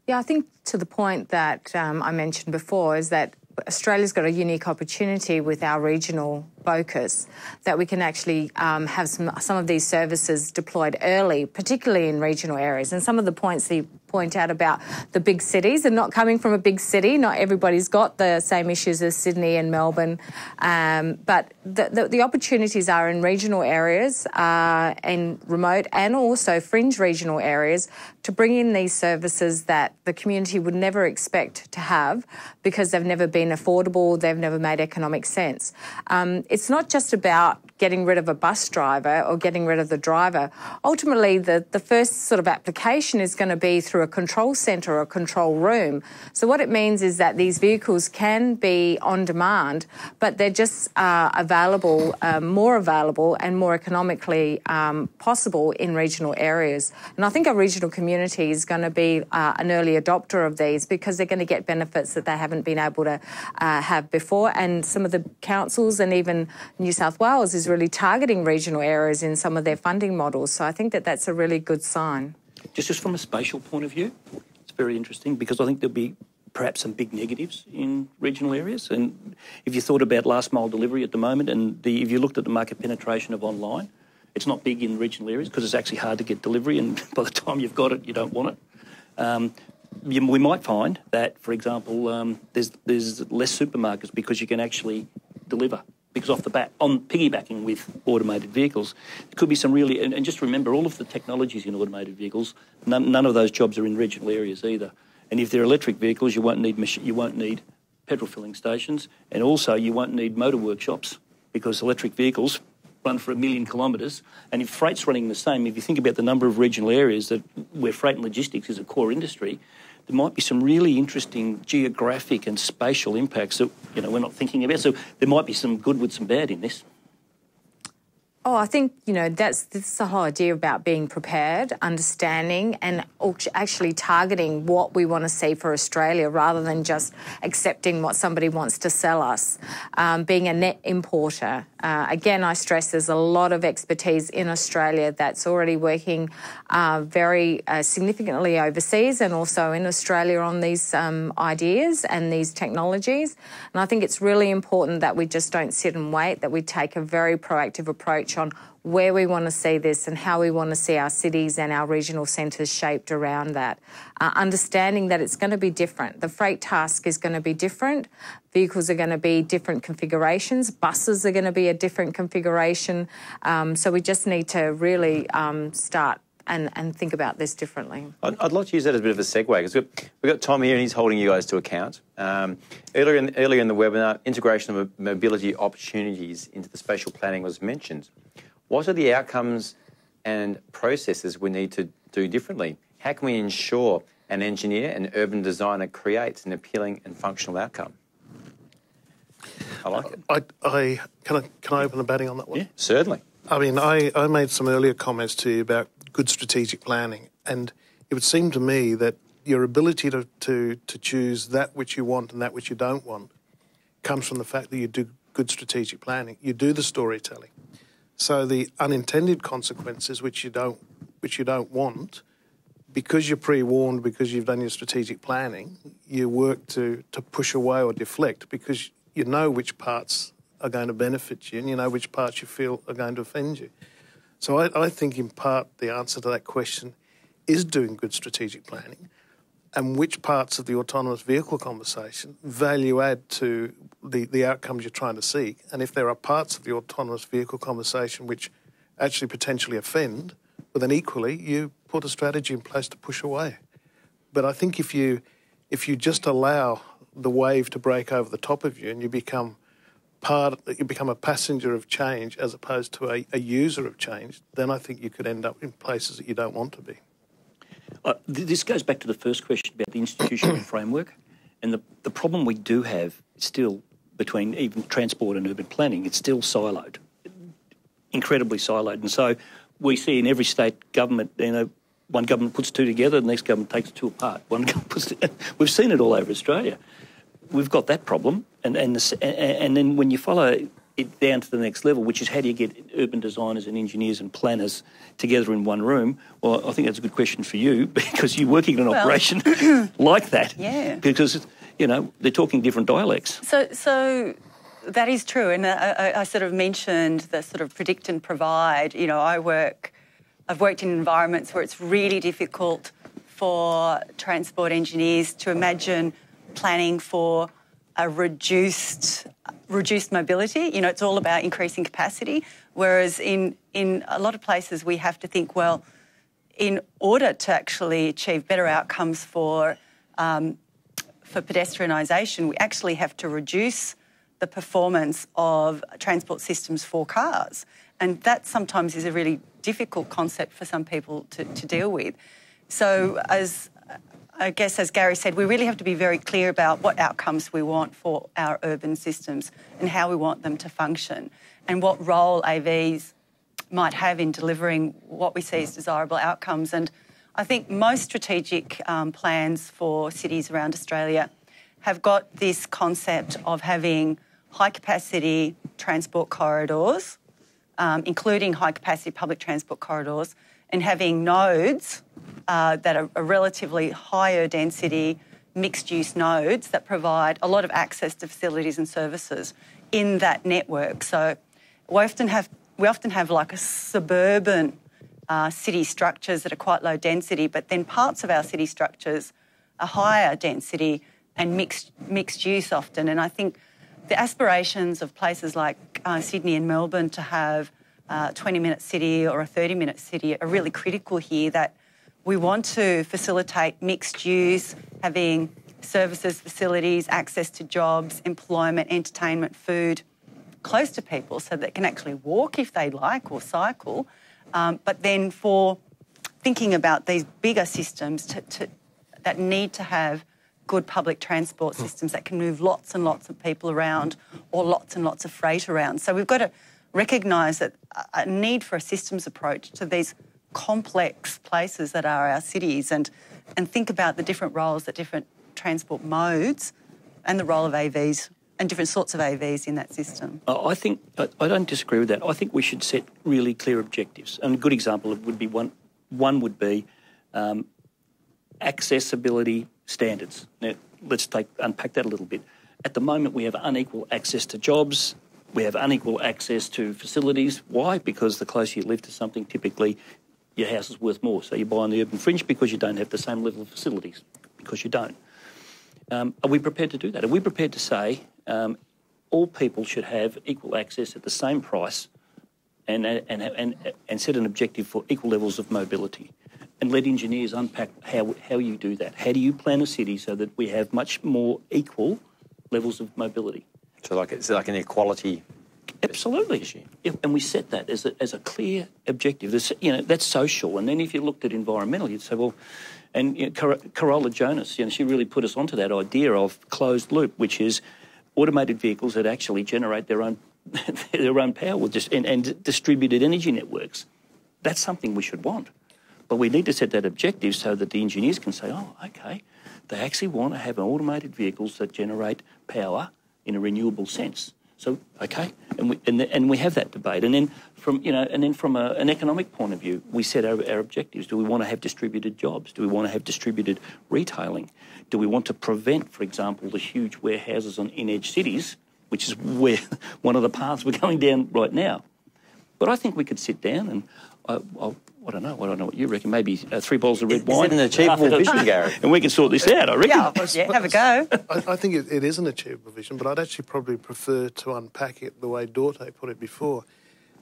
Yeah, I think to the point that I mentioned before is that Australia's got a unique opportunity with our regional focus that we can actually have some of these services deployed early, particularly in regional areas. And some of the points that you point out about the big cities and not coming from a big city, not everybody's got the same issues as Sydney and Melbourne, but the opportunities are in regional areas and remote and also fringe regional areas to bring in these services that the community would never expect to have because they've never been affordable, they've never made economic sense. It's not just about getting rid of a bus driver or getting rid of the driver. Ultimately, the first sort of application is going to be through a control centre or a control room. So what it means is that these vehicles can be on demand, but they're just available, more available and more economically possible in regional areas. And I think our regional community is going to be an early adopter of these because they're going to get benefits that they haven't been able to have before. And some of the councils and even New South Wales is really targeting regional areas in some of their funding models. So I think that that's a really good sign. Just from a spatial point of view, it's very interesting because I think there'll be perhaps some big negatives in regional areas. And if you thought about last mile delivery at the moment and if you looked at the market penetration of online, it's not big in regional areas because it's actually hard to get delivery and by the time you've got it, you don't want it. We might find that, for example, there's less supermarkets because you can actually deliver. Because off the bat, on piggybacking with automated vehicles, there could be some really... And just remember, all of the technologies in automated vehicles, none of those jobs are in regional areas either. And if they're electric vehicles, you won't need petrol filling stations, and also you won't need motor workshops because electric vehicles run for 1 million kilometres. And if freight's running the same, if you think about the number of regional areas where freight and logistics is a core industry, there might be some really interesting geographic and spatial impacts that we're not thinking about. So there might be some good with some bad in this. Oh, I think, that's the whole idea about being prepared, understanding and actually targeting what we want to see for Australia rather than just accepting what somebody wants to sell us. Being a net importer. Again, I stress there's a lot of expertise in Australia that's already working very significantly overseas and also in Australia on these ideas and these technologies. And I think it's really important that we just don't sit and wait, that we take a very proactive approach on where we want to see this and how we want to see our cities and our regional centres shaped around that. Understanding that it's going to be different. The freight task is going to be different. Vehicles are going to be different configurations. Buses are going to be a different configuration. So we just need to really start and think about this differently. I'd like to use that as a bit of a segue because we've got Tom here and he's holding you guys to account. Earlier in the webinar, integration of mobility opportunities into the spatial planning was mentioned. What are the outcomes and processes we need to do differently? How can we ensure an engineer and urban designer creates an appealing and functional outcome? I like it. Can I open the batting on that one? Yeah, certainly. I mean, I made some earlier comments to you about good strategic planning, and it would seem to me that your ability to choose that which you want and that which you don't want comes from the fact that you do good strategic planning. You do the storytelling. So the unintended consequences which you don't want, because you're pre-warned, because you've done your strategic planning, you work to push away or deflect because you know which parts are going to benefit you and you know which parts you feel are going to offend you. So I think in part the answer to that question is doing good strategic planning and which parts of the autonomous vehicle conversation value add to the outcomes you're trying to seek. And if there are parts of the autonomous vehicle conversation which actually potentially offend, well then equally you put a strategy in place to push away. But I think if you just allow the wave to break over the top of you and you become a passenger of change as opposed to a user of change, then I think you could end up in places that you don't want to be. This goes back to the first question about the institutional framework, and the problem we do have still between even transport and urban planning, it's still siloed, incredibly siloed. And so we see in every state government, one government puts two together, the next government takes two apart. We've seen it all over Australia. We've got that problem, and then when you follow it down to the next level, which is how do you get urban designers and engineers and planners together in one room? Well, I think that's a good question for you because you're working in an operation like that. Yeah. Because, they're talking different dialects. So that is true. And I sort of mentioned the sort of predict and provide. I've worked in environments where it's really difficult for transport engineers to imagine planning for a reduced mobility. It's all about increasing capacity, whereas in a lot of places we have to think, well, in order to actually achieve better outcomes for pedestrianisation, we actually have to reduce the performance of transport systems for cars. And that sometimes is a really difficult concept for some people to deal with. So as Gary said, we really have to be very clear about what outcomes we want for our urban systems and how we want them to function and what role AVs might have in delivering what we see as desirable outcomes. And I think most strategic plans for cities around Australia have got this concept of having high-capacity transport corridors, including high-capacity public transport corridors, and having nodes that are relatively higher density, mixed-use nodes that provide a lot of access to facilities and services in that network. So we often have like a suburban city structures that are quite low density, but then parts of our city structures are higher density and mixed use often. And I think the aspirations of places like Sydney and Melbourne to have a 20-minute city or a 30-minute city are really critical here, that we want to facilitate mixed use, having services, facilities, access to jobs, employment, entertainment, food close to people so they can actually walk if they like or cycle. But then for thinking about these bigger systems that need to have good public transport systems that can move lots and lots of people around or lots and lots of freight around. So we've got to recognise that a need for a systems approach to these complex places that are our cities and think about the different roles that different transport modes and the role of AVs and different sorts of AVs in that system. I think I don't disagree with that. I think we should set really clear objectives. And a good example would be one would be accessibility standards. Now, let's unpack that a little bit. At the moment, we have unequal access to jobs. We have unequal access to facilities. Why? Because the closer you live to something, typically your house is worth more. So you buy on the urban fringe because you don't have the same level of facilities, because you don't. Are we prepared to do that? Are we prepared to say all people should have equal access at the same price and set an objective for equal levels of mobility? And let engineers unpack how you do that. How do you plan a city so that we have much more equal levels of mobility? So it's like an equality Absolutely. issue. Yeah, and we set that as a clear objective. That's social. And then if you looked at environmental, you'd say, well, and Carola Jonas, she really put us onto that idea of closed loop, which is automated vehicles that actually generate their own power and distributed energy networks. That's something we should want. But we need to set that objective so that the engineers can say, oh, okay, they actually want to have automated vehicles that generate power in a renewable sense. So, okay, and we have that debate. And then from an economic point of view, we set our objectives. Do we want to have distributed jobs? Do we want to have distributed retailing? Do we want to prevent, for example, the huge warehouses in edge cities, which is where one of the paths we're going down right now? But I think we could sit down and I don't know what you reckon. Maybe 3 bottles of red wine. Is it an achievable vision, Gary? And we can sort this out, I reckon. Yeah, have a go. I think it is an achievable vision, but I'd actually probably prefer to unpack it the way Dorte put it before.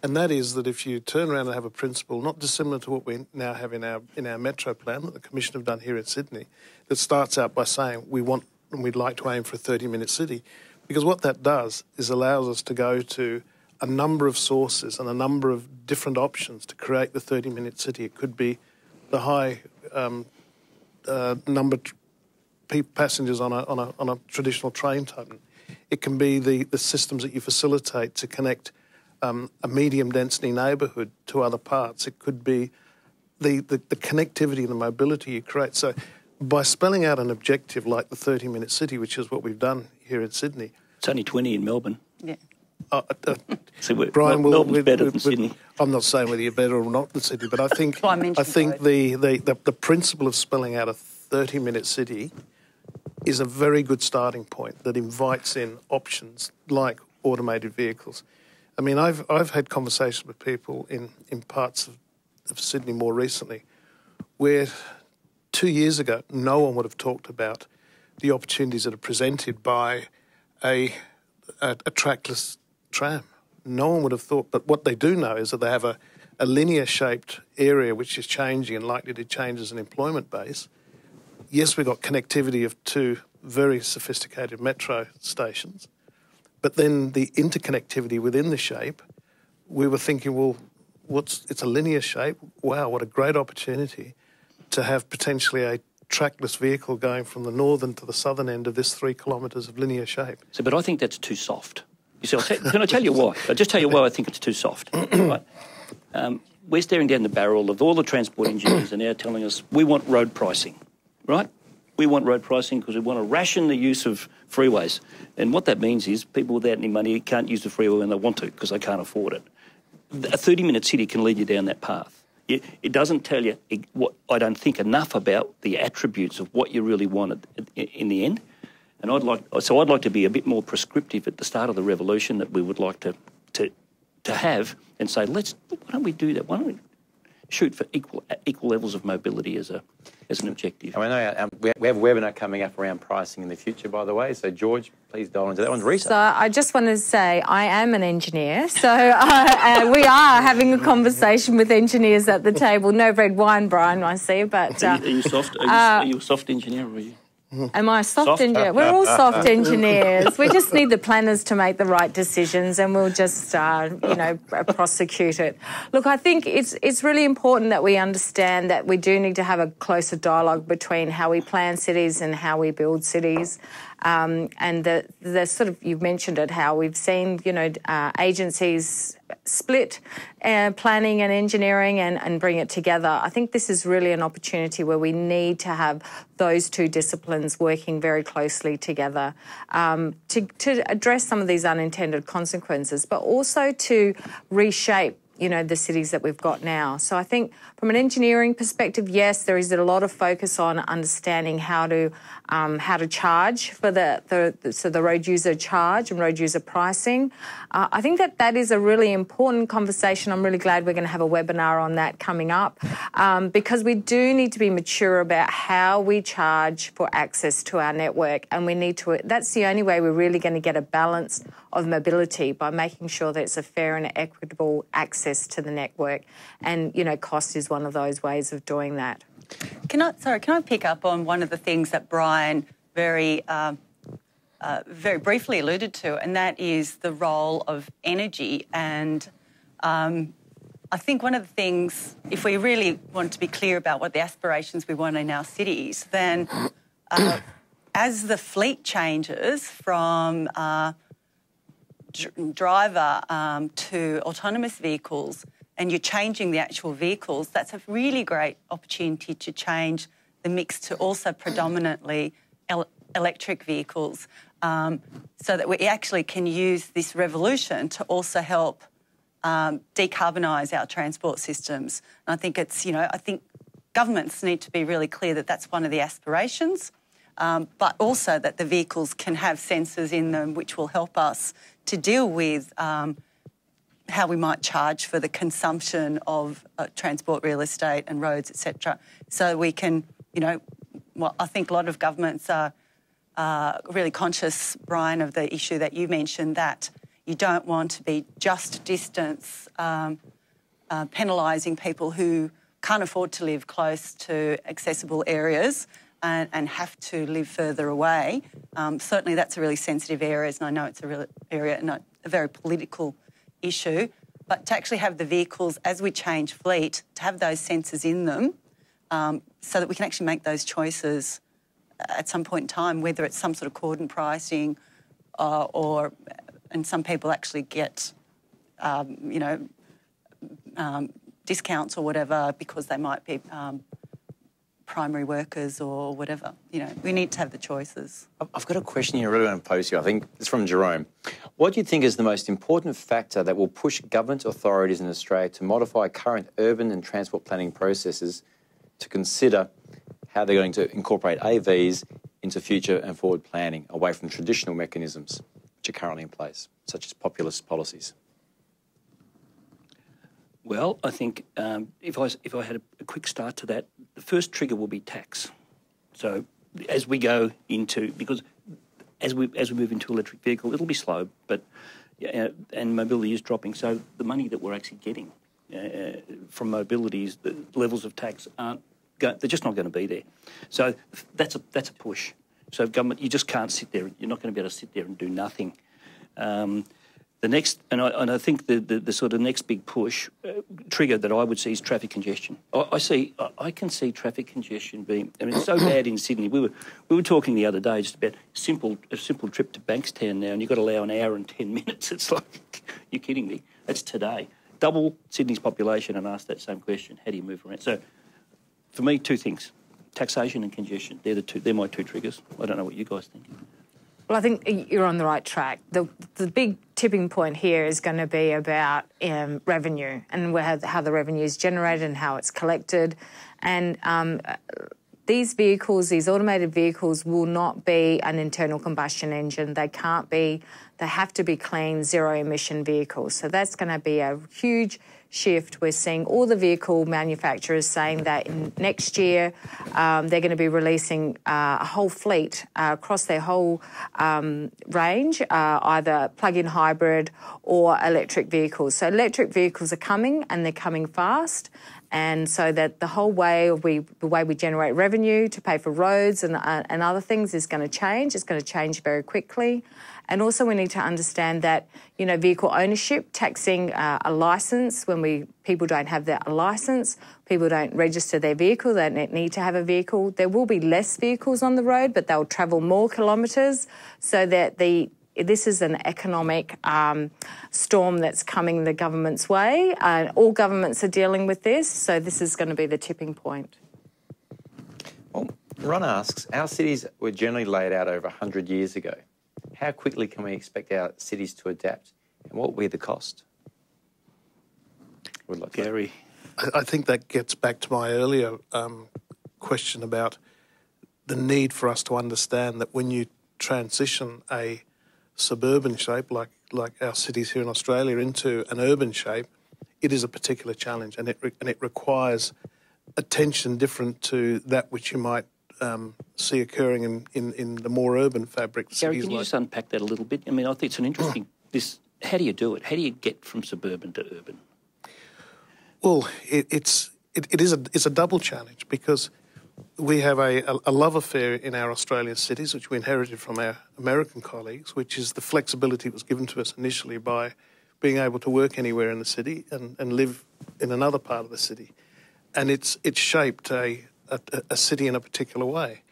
And that is that if you turn around and have a principle, not dissimilar to what we now have in our metro plan that the Commission have done here in Sydney, that starts out by saying we want and we'd like to aim for a 30-minute city. Because what that does is allows us to go to a number of sources and a number of different options to create the 30-minute city. It could be the high numbered passengers on a traditional train token. It can be the systems that you facilitate to connect a medium density neighbourhood to other parts. It could be the connectivity and the mobility you create. So by spelling out an objective like the 30-minute city, which is what we've done here in Sydney. It's only 20 in Melbourne. Yeah. So Brian, Melbourne's better than Sydney. I'm not saying whether you're better or not than Sydney, but I think the principle of spelling out a 30-minute city is a very good starting point that invites in options like automated vehicles. I mean, I've had conversations with people in parts of Sydney more recently where 2 years ago no one would have talked about the opportunities that are presented by a trackless tram. No one would have thought, but what they do know is that they have a linear-shaped area which is changing and likely to change as an employment base. Yes, we've got connectivity of two very sophisticated metro stations, but then the interconnectivity within the shape, we were thinking, well, it's a linear shape. Wow, what a great opportunity to have potentially a trackless vehicle going from the northern to the southern end of this 3 kilometres of linear shape. So, but I think that's too soft. You see, can I tell you why? I'll just tell you why I think it's too soft. Right? We're staring down the barrel of all the transport engineers are now telling us we want road pricing, right? We want road pricing because we want to ration the use of freeways. And what that means is people without any money can't use the freeway when they want to because they can't afford it. A 30-minute city can lead you down that path. It doesn't tell you what I don't think enough about the attributes of what you really want in the end. And I'd like to be a bit more prescriptive at the start of the revolution that we would like to have and say, why don't we do that? Why don't we shoot for equal levels of mobility as an objective? I know we have a webinar coming up around pricing in the future, by the way. So, George, please dial into that one. Risa. So I just wanted to say I am an engineer. So we are having a conversation with engineers at the table. No red wine, Brian, I see. But are you soft? Are you a soft engineer, or are you? Am I a soft engineer? We're all soft engineers. We just need the planners to make the right decisions, and we'll just, prosecute it. Look, I think it's really important that we understand that we do need to have a closer dialogue between how we plan cities and how we build cities. And the sort of, you've mentioned it, how we've seen, agencies split planning and engineering and bring it together. I think this is really an opportunity where we need to have those two disciplines working very closely together to address some of these unintended consequences, but also to reshape the cities that we've got now. So I think from an engineering perspective, yes, there is a lot of focus on understanding how to charge for the road user charge and road user pricing. I think that is a really important conversation. I'm really glad we're going to have a webinar on that coming up because we do need to be mature about how we charge for access to our network, and that's the only way we're really going to get a balance of mobility, by making sure that it's a fair and equitable access to the network. And, cost is one of those ways of doing that. Can I pick up on one of the things that Brian very briefly alluded to, and that is the role of energy. And I think one of the things, if we really want to be clear about what the aspirations we want in our cities, then as the fleet changes from driver to autonomous vehicles, and you're changing the actual vehicles, that's a really great opportunity to change the mix to also predominantly electric vehicles, so that we actually can use this revolution to also help decarbonise our transport systems. And I think I think governments need to be really clear that that's one of the aspirations, but also that the vehicles can have sensors in them which will help us to deal with how we might charge for the consumption of transport, real estate and roads, etc. So we can, I think a lot of governments are really conscious, Brian, of the issue that you mentioned, that you don't want to be just distance penalising people who can't afford to live close to accessible areas and have to live further away. Certainly that's a really sensitive area, and I know it's a real area and a very political issue, but to actually have the vehicles, as we change fleet, to have those sensors in them so that we can actually make those choices at some point in time, whether it's some sort of cordon pricing and some people actually get, discounts or whatever because they might be primary workers or whatever. We need to have the choices. I've got a question here I really want to pose to you. I think it's from Jerome. What do you think is the most important factor that will push government authorities in Australia to modify current urban and transport planning processes to consider how they're going to incorporate AVs into future and forward planning away from traditional mechanisms which are currently in place, such as populist policies? Well, I think if I had a quick start to that, the first trigger will be tax. So as we go into, because as we move into electric vehicle, it'll be slow, but and mobility is dropping. So the money that we're actually getting from mobility, the levels of tax they're just not going to be there. So that's a push. So government, you just can't sit there. You're not going to be able to sit there and do nothing. The next, and I think the sort of next big push trigger that I would see is traffic congestion. I can see traffic congestion being. I mean, it's so bad in Sydney. We were talking the other day just about a simple trip to Bankstown now, and you've got to allow an hour and 10 minutes. It's like, you're kidding me. That's today. Double Sydney's population and ask that same question. How do you move around? So, for me, two things: taxation and congestion. They're my two triggers. I don't know what you guys think. Well, I think you're on the right track. The big tipping point here is going to be about revenue and how the revenue is generated and how it's collected. And these vehicles, these automated vehicles, will not be an internal combustion engine. They can't be. They have to be clean, zero-emission vehicles. So that's going to be a huge shift. We're seeing all the vehicle manufacturers saying that in next year they're going to be releasing a whole fleet across their whole range, either plug-in hybrid or electric vehicles. So electric vehicles are coming, and they're coming fast. And so that the whole way the way we generate revenue to pay for roads and other things is going to change. It's going to change very quickly. And also we need to understand that, vehicle ownership, taxing a licence when people don't have a licence, people don't register their vehicle, they don't need to have a vehicle. There will be less vehicles on the road, but they'll travel more kilometres, so that this is an economic storm that's coming the government's way. All governments are dealing with this, so this is going to be the tipping point. Well, Ron asks, our cities were generally laid out over 100 years ago. How quickly can we expect our cities to adapt, and what will be the cost? Gary. I think that gets back to my earlier question about the need for us to understand that when you transition a suburban shape, like our cities here in Australia, into an urban shape, it is a particular challenge, and it requires attention different to that which you might see occurring in the more urban fabric. Gary, can you just unpack that a little bit? I mean, I think it's an interesting. How do you do it? How do you get from suburban to urban? Well, it is a double challenge, because we have a love affair in our Australian cities, which we inherited from our American colleagues, which is the flexibility that was given to us initially by being able to work anywhere in the city and live in another part of the city. And it's shaped a city in a particular way.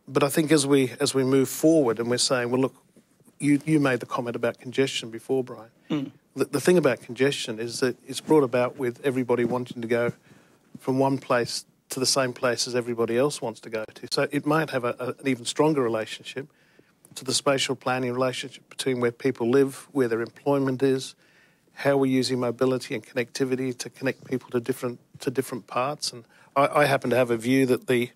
But I think as we move forward and we're saying, well, look, you made the comment about congestion before, Brian. Mm. The thing about congestion is that it's brought about with everybody wanting to go from one place to the same place as everybody else wants to go to. So it might have an even stronger relationship to the spatial planning relationship between where people live, where their employment is, how we're using mobility and connectivity to connect people to different parts. And I happen to have a view that the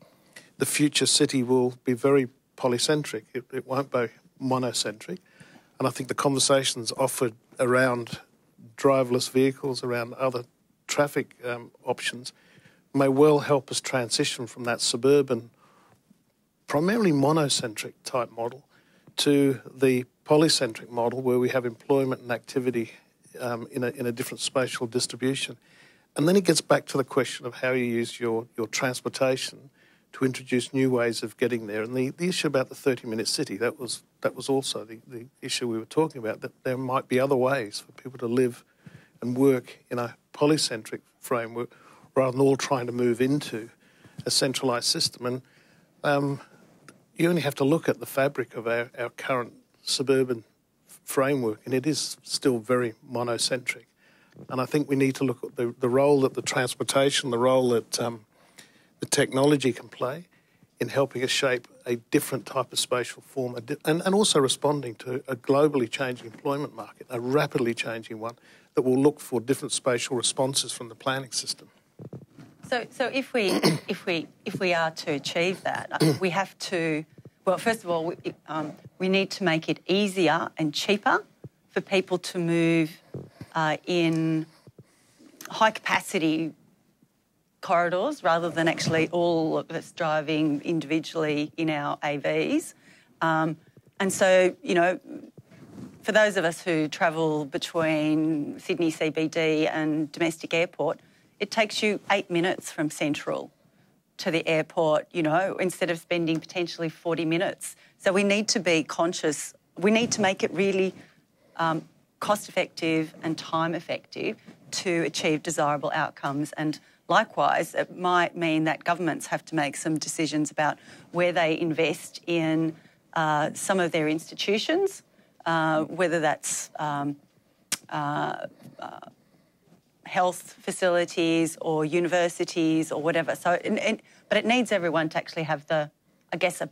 future city will be very polycentric. It won't be monocentric. And I think the conversations offered around driverless vehicles, around other traffic options, may well help us transition from that suburban, primarily monocentric type model to the polycentric model, where we have employment and activity in a different spatial distribution. And then it gets back to the question of how you use your transportation to introduce new ways of getting there. And the issue about the 30-minute city, that was also the issue we were talking about, that there might be other ways for people to live and work in a polycentric framework rather than all trying to move into a centralised system. And you only have to look at the fabric of our current suburban framework, and it is still very monocentric. And I think we need to look at the role that the transportation, the role that the technology can play in helping us shape a different type of spatial form, and also responding to a globally changing employment market, a rapidly changing one that will look for different spatial responses from the planning system. So if we are to achieve that, we have to. Well, first of all, we need to make it easier and cheaper for people to move in high-capacity corridors rather than actually all of us driving individually in our AVs. And so, you know, for those of us who travel between Sydney CBD and domestic airport, it takes you 8 minutes from Central to the airport, you know, instead of spending potentially 40 minutes. So we need to be conscious. We need to make it really cost-effective and time-effective to achieve desirable outcomes. And likewise, it might mean that governments have to make some decisions about where they invest in some of their institutions, whether that's health facilities or universities or whatever. So, but it needs everyone to actually have a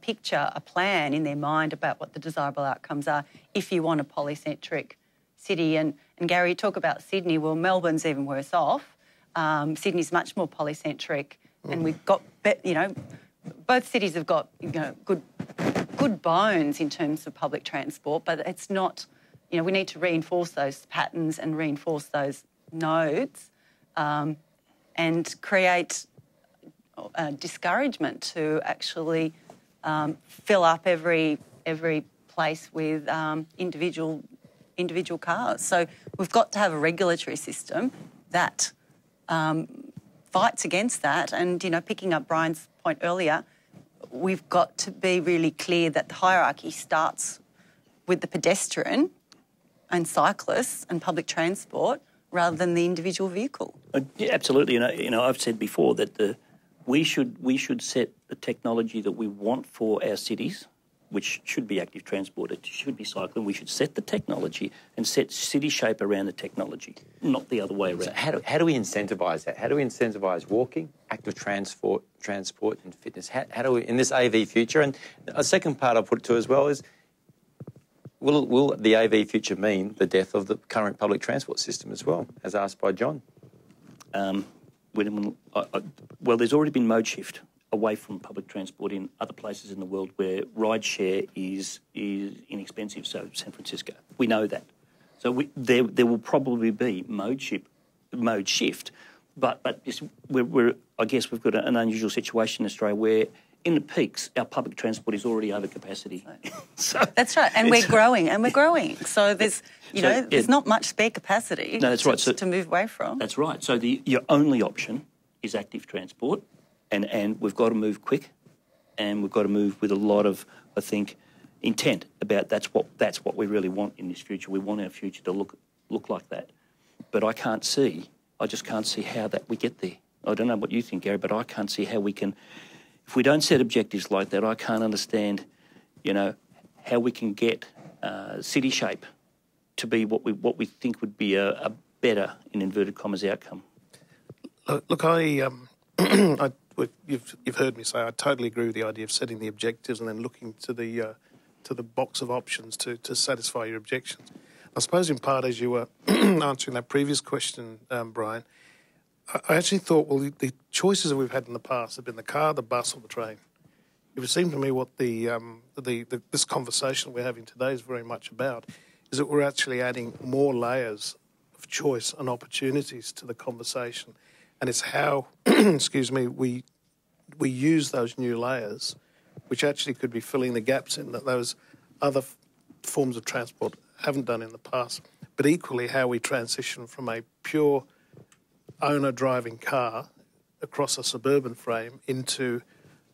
picture, a plan in their mind about what the desirable outcomes are if you want a polycentric city. And Gary, you talk about Sydney. Well, Melbourne's even worse off. Sydney's much more polycentric, and we've got, you know, both cities have got, you know, good bones in terms of public transport, but it's not, you know, we need to reinforce those patterns and reinforce those nodes and create discouragement to actually fill up every place with individual cars. So we've got to have a regulatory system that fights against that. And, you know, picking up Brian's point earlier, we've got to be really clear that the hierarchy starts with the pedestrian and cyclists and public transport rather than the individual vehicle. Yeah, absolutely. You know, I've said before that we should set the technology that we want for our cities, which should be active transport, it should be cycling. We should set the technology and set city shape around the technology, not the other way around. So how do we incentivise that? How do we incentivise walking, active transport and fitness? How do we, in this AV future? And a second part I'll put to as well is, will the AV future mean the death of the current public transport system as well, as asked by John? Well, there's already been mode shift away from public transport in other places in the world where rideshare is inexpensive, so San Francisco. We know that. So there will probably be mode shift, but I guess we've got an unusual situation in Australia where in the peaks our public transport is already over capacity. So that's right, and we're growing. So there's there's not much spare capacity to move away from. That's right. So your only option is active transport. And we've got to move quick, and we've got to move with a lot of, I think, intent about that's what we really want in this future. We want our future to look like that. But I just can't see how that we get there. I don't know what you think, Gary, but I can't see how we can, if we don't set objectives like that, I can't understand, you know, how we can get city shape to be what we think would be a better, in inverted commas, outcome. Look, you've heard me say I totally agree with the idea of setting the objectives and then looking to the box of options to satisfy your objections. I suppose in part, as you were answering that previous question, Brian, I actually thought, well, the choices that we've had in the past have been the car, the bus, or the train. It would seem to me what this conversation we're having today is very much about is that we're actually adding more layers of choice and opportunities to the conversation. And it's how, we use those new layers, which actually could be filling the gaps in that those other forms of transport haven't done in the past. But equally, how we transition from a pure owner-driving car across a suburban frame into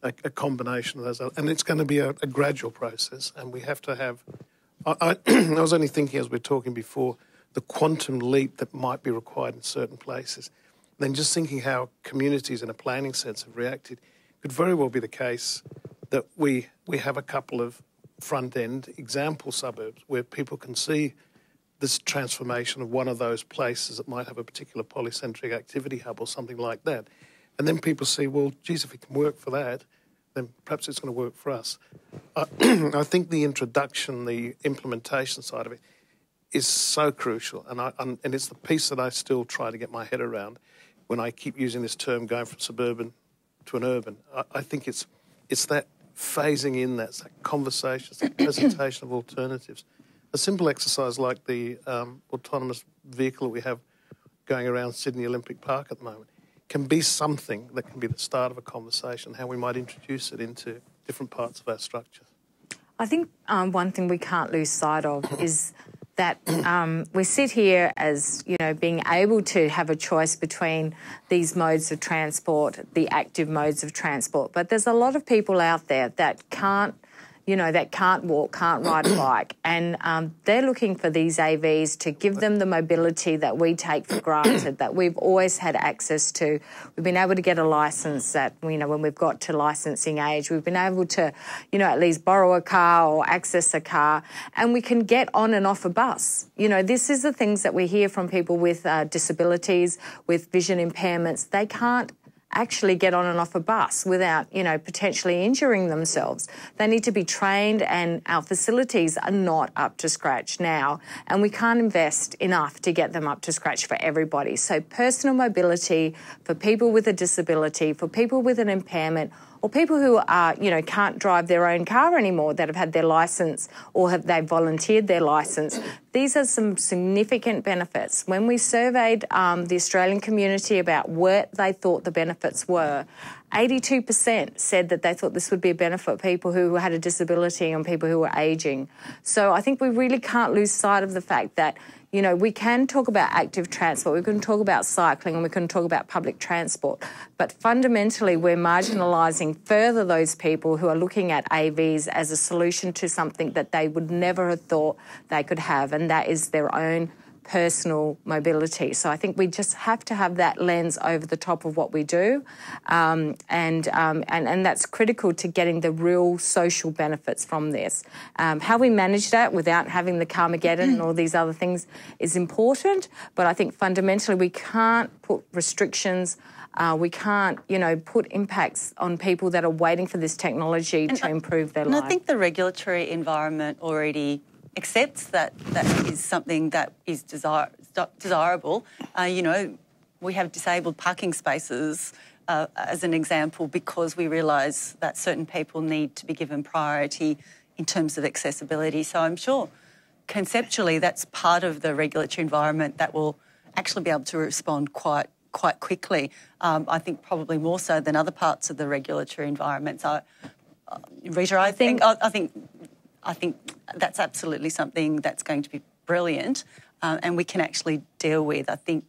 a combination of those. And it's going to be a gradual process, and we have to have... I was only thinking as we were talking before, the quantum leap that might be required in certain places. Then just thinking how communities in a planning sense have reacted. could very well be the case that we have a couple of front-end example suburbs where people can see this transformation of one of those places that might have a particular polycentric activity hub or something like that. And then people see, well, geez, if it can work for that, then perhaps it's going to work for us. I think the introduction, the implementation side of it is so crucial. And it's the piece that I still try to get my head around when I keep using this term going from suburban to an urban. I think it's that phasing in, that's that conversation, it's that presentation of alternatives. A simple exercise like the autonomous vehicle that we have going around Sydney Olympic Park at the moment can be something that can be the start of a conversation, how we might introduce it into different parts of our structure. I think one thing we can't lose sight of is that we sit here as, you know, being able to have a choice between these modes of transport, the active modes of transport, but there's a lot of people out there that can't, you know, that can't walk, can't ride a bike, and they're looking for these AVs to give them the mobility that we take for granted, that we've always had access to. We've been able to get a licence that, you know, when we've got to licensing age, we've been able to, you know, at least borrow a car or access a car, and we can get on and off a bus. You know, this is the things that we hear from people with disabilities, with vision impairments. They can't actually get on and off a bus without, you know, potentially injuring themselves. They need to be trained, and our facilities are not up to scratch now, and we can't invest enough to get them up to scratch for everybody. So personal mobility for people with a disability, for people with an impairment, or people who are, you know, can't drive their own car anymore, that have had their licence or have they volunteered their licence. These are some significant benefits. When we surveyed the Australian community about what they thought the benefits were, 82% said that they thought this would be a benefit for people who had a disability and people who were ageing. So I think we really can't lose sight of the fact that, you know, we can talk about active transport, we can talk about cycling, and we can talk about public transport, but fundamentally we're marginalising further those people who are looking at AVs as a solution to something that they would never have thought they could have, and that is their own personal mobility. So I think we just have to have that lens over the top of what we do, and that's critical to getting the real social benefits from this. How we manage that without having the Carmageddon and all these other things is important, but I think fundamentally we can't put restrictions, we can't, you know, put impacts on people that are waiting for this technology to improve their life. And I think the regulatory environment already accepts that that is something that is desirable. You know, we have disabled parking spaces as an example because we realise that certain people need to be given priority in terms of accessibility. So I'm sure conceptually that's part of the regulatory environment that will actually be able to respond quite quickly. I think probably more so than other parts of the regulatory environment. So, Rita, I think that's absolutely something that's going to be brilliant, and we can actually deal with. I think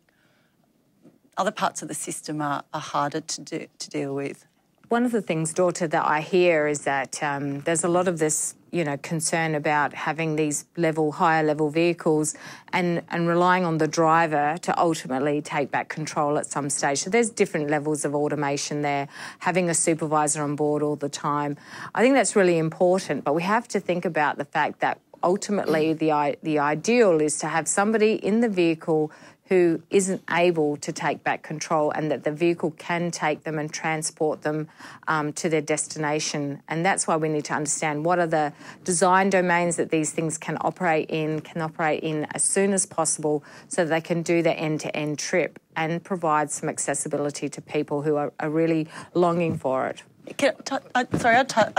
other parts of the system are harder to deal with. One of the things, daughter, that I hear is that there's a lot of this, you know, concern about having these higher level vehicles and relying on the driver to ultimately take back control at some stage. So there's different levels of automation there, having a supervisor on board all the time. I think that's really important, but we have to think about the fact that ultimately the ideal is to have somebody in the vehicle who isn't able to take back control, and that the vehicle can take them and transport them to their destination. And that's why we need to understand what are the design domains that these things can operate in as soon as possible, so that they can do the end-to-end trip and provide some accessibility to people who are really longing for it. I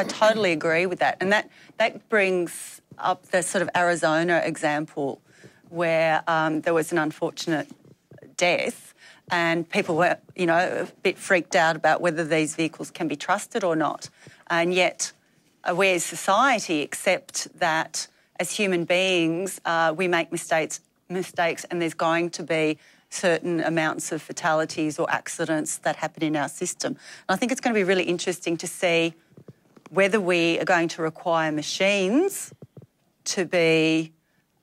totally agree with that. And that brings up the sort of Arizona example where there was an unfortunate death and people were, you know, a bit freaked out about whether these vehicles can be trusted or not. And yet we as society accept that as human beings we make mistakes and there's going to be certain amounts of fatalities or accidents that happen in our system. And I think it's going to be really interesting to see whether we are going to require machines to be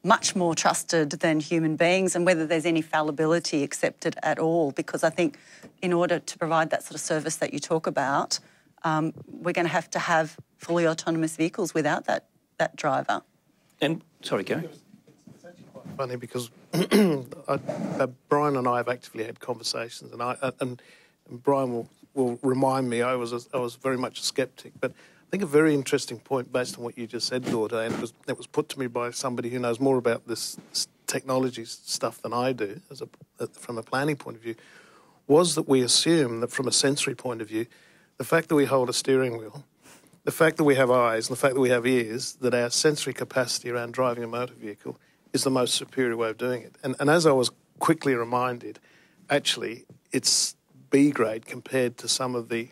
much more trusted than human beings, and whether there's any fallibility accepted at all, because I think in order to provide that sort of service that you talk about, we're going to have fully autonomous vehicles without that driver. And, sorry, Gary. It's actually quite funny because Brian and I have actively had conversations, and Brian will remind me I was very much a sceptic, but I think a very interesting point based on what you just said, Dorda, and it was put to me by somebody who knows more about this technology stuff than I do, from a planning point of view, was that we assume that from a sensory point of view, the fact that we hold a steering wheel, the fact that we have eyes, and the fact that we have ears, that our sensory capacity around driving a motor vehicle is the most superior way of doing it. And as I was quickly reminded, actually, it's B grade compared to some of the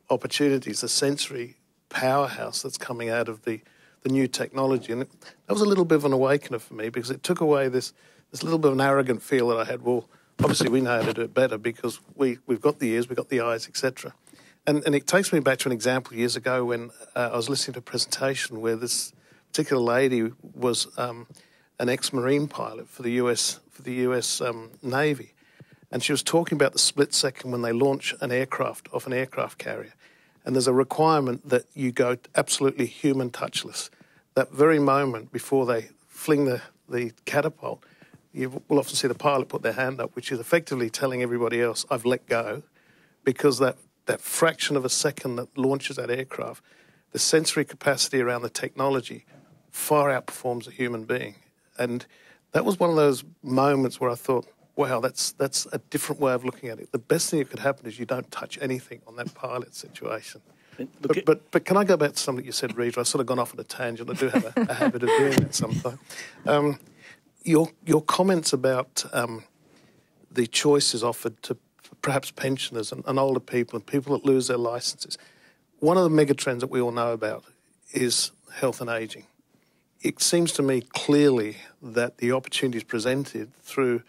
opportunities, the sensory powerhouse that's coming out of the new technology. And that was a little bit of an awakener for me, because it took away this little bit of an arrogant feel that I had. Well, obviously we know how to do it better because we've got the ears, we've got the eyes, etc. And it takes me back to an example years ago when I was listening to a presentation where this particular lady was an ex-Marine pilot for the US Navy, and she was talking about the split second when they launch an aircraft off an aircraft carrier. And there's a requirement that you go absolutely human touchless. That very moment before they fling the catapult, you will often see the pilot put their hand up, which is effectively telling everybody else, I've let go, because that fraction of a second that launches that aircraft, the sensory capacity around the technology far outperforms a human being. And that was one of those moments where I thought, wow, that's a different way of looking at it. The best thing that could happen is you don't touch anything on that pilot situation. But can I go back to something you said, Rita? I've sort of gone off on a tangent. I do have a habit of doing that sometimes. Your comments about the choices offered to perhaps pensioners and older people and people that lose their licences. One of the mega trends that we all know about is health and ageing. It seems to me clearly that the opportunities presented through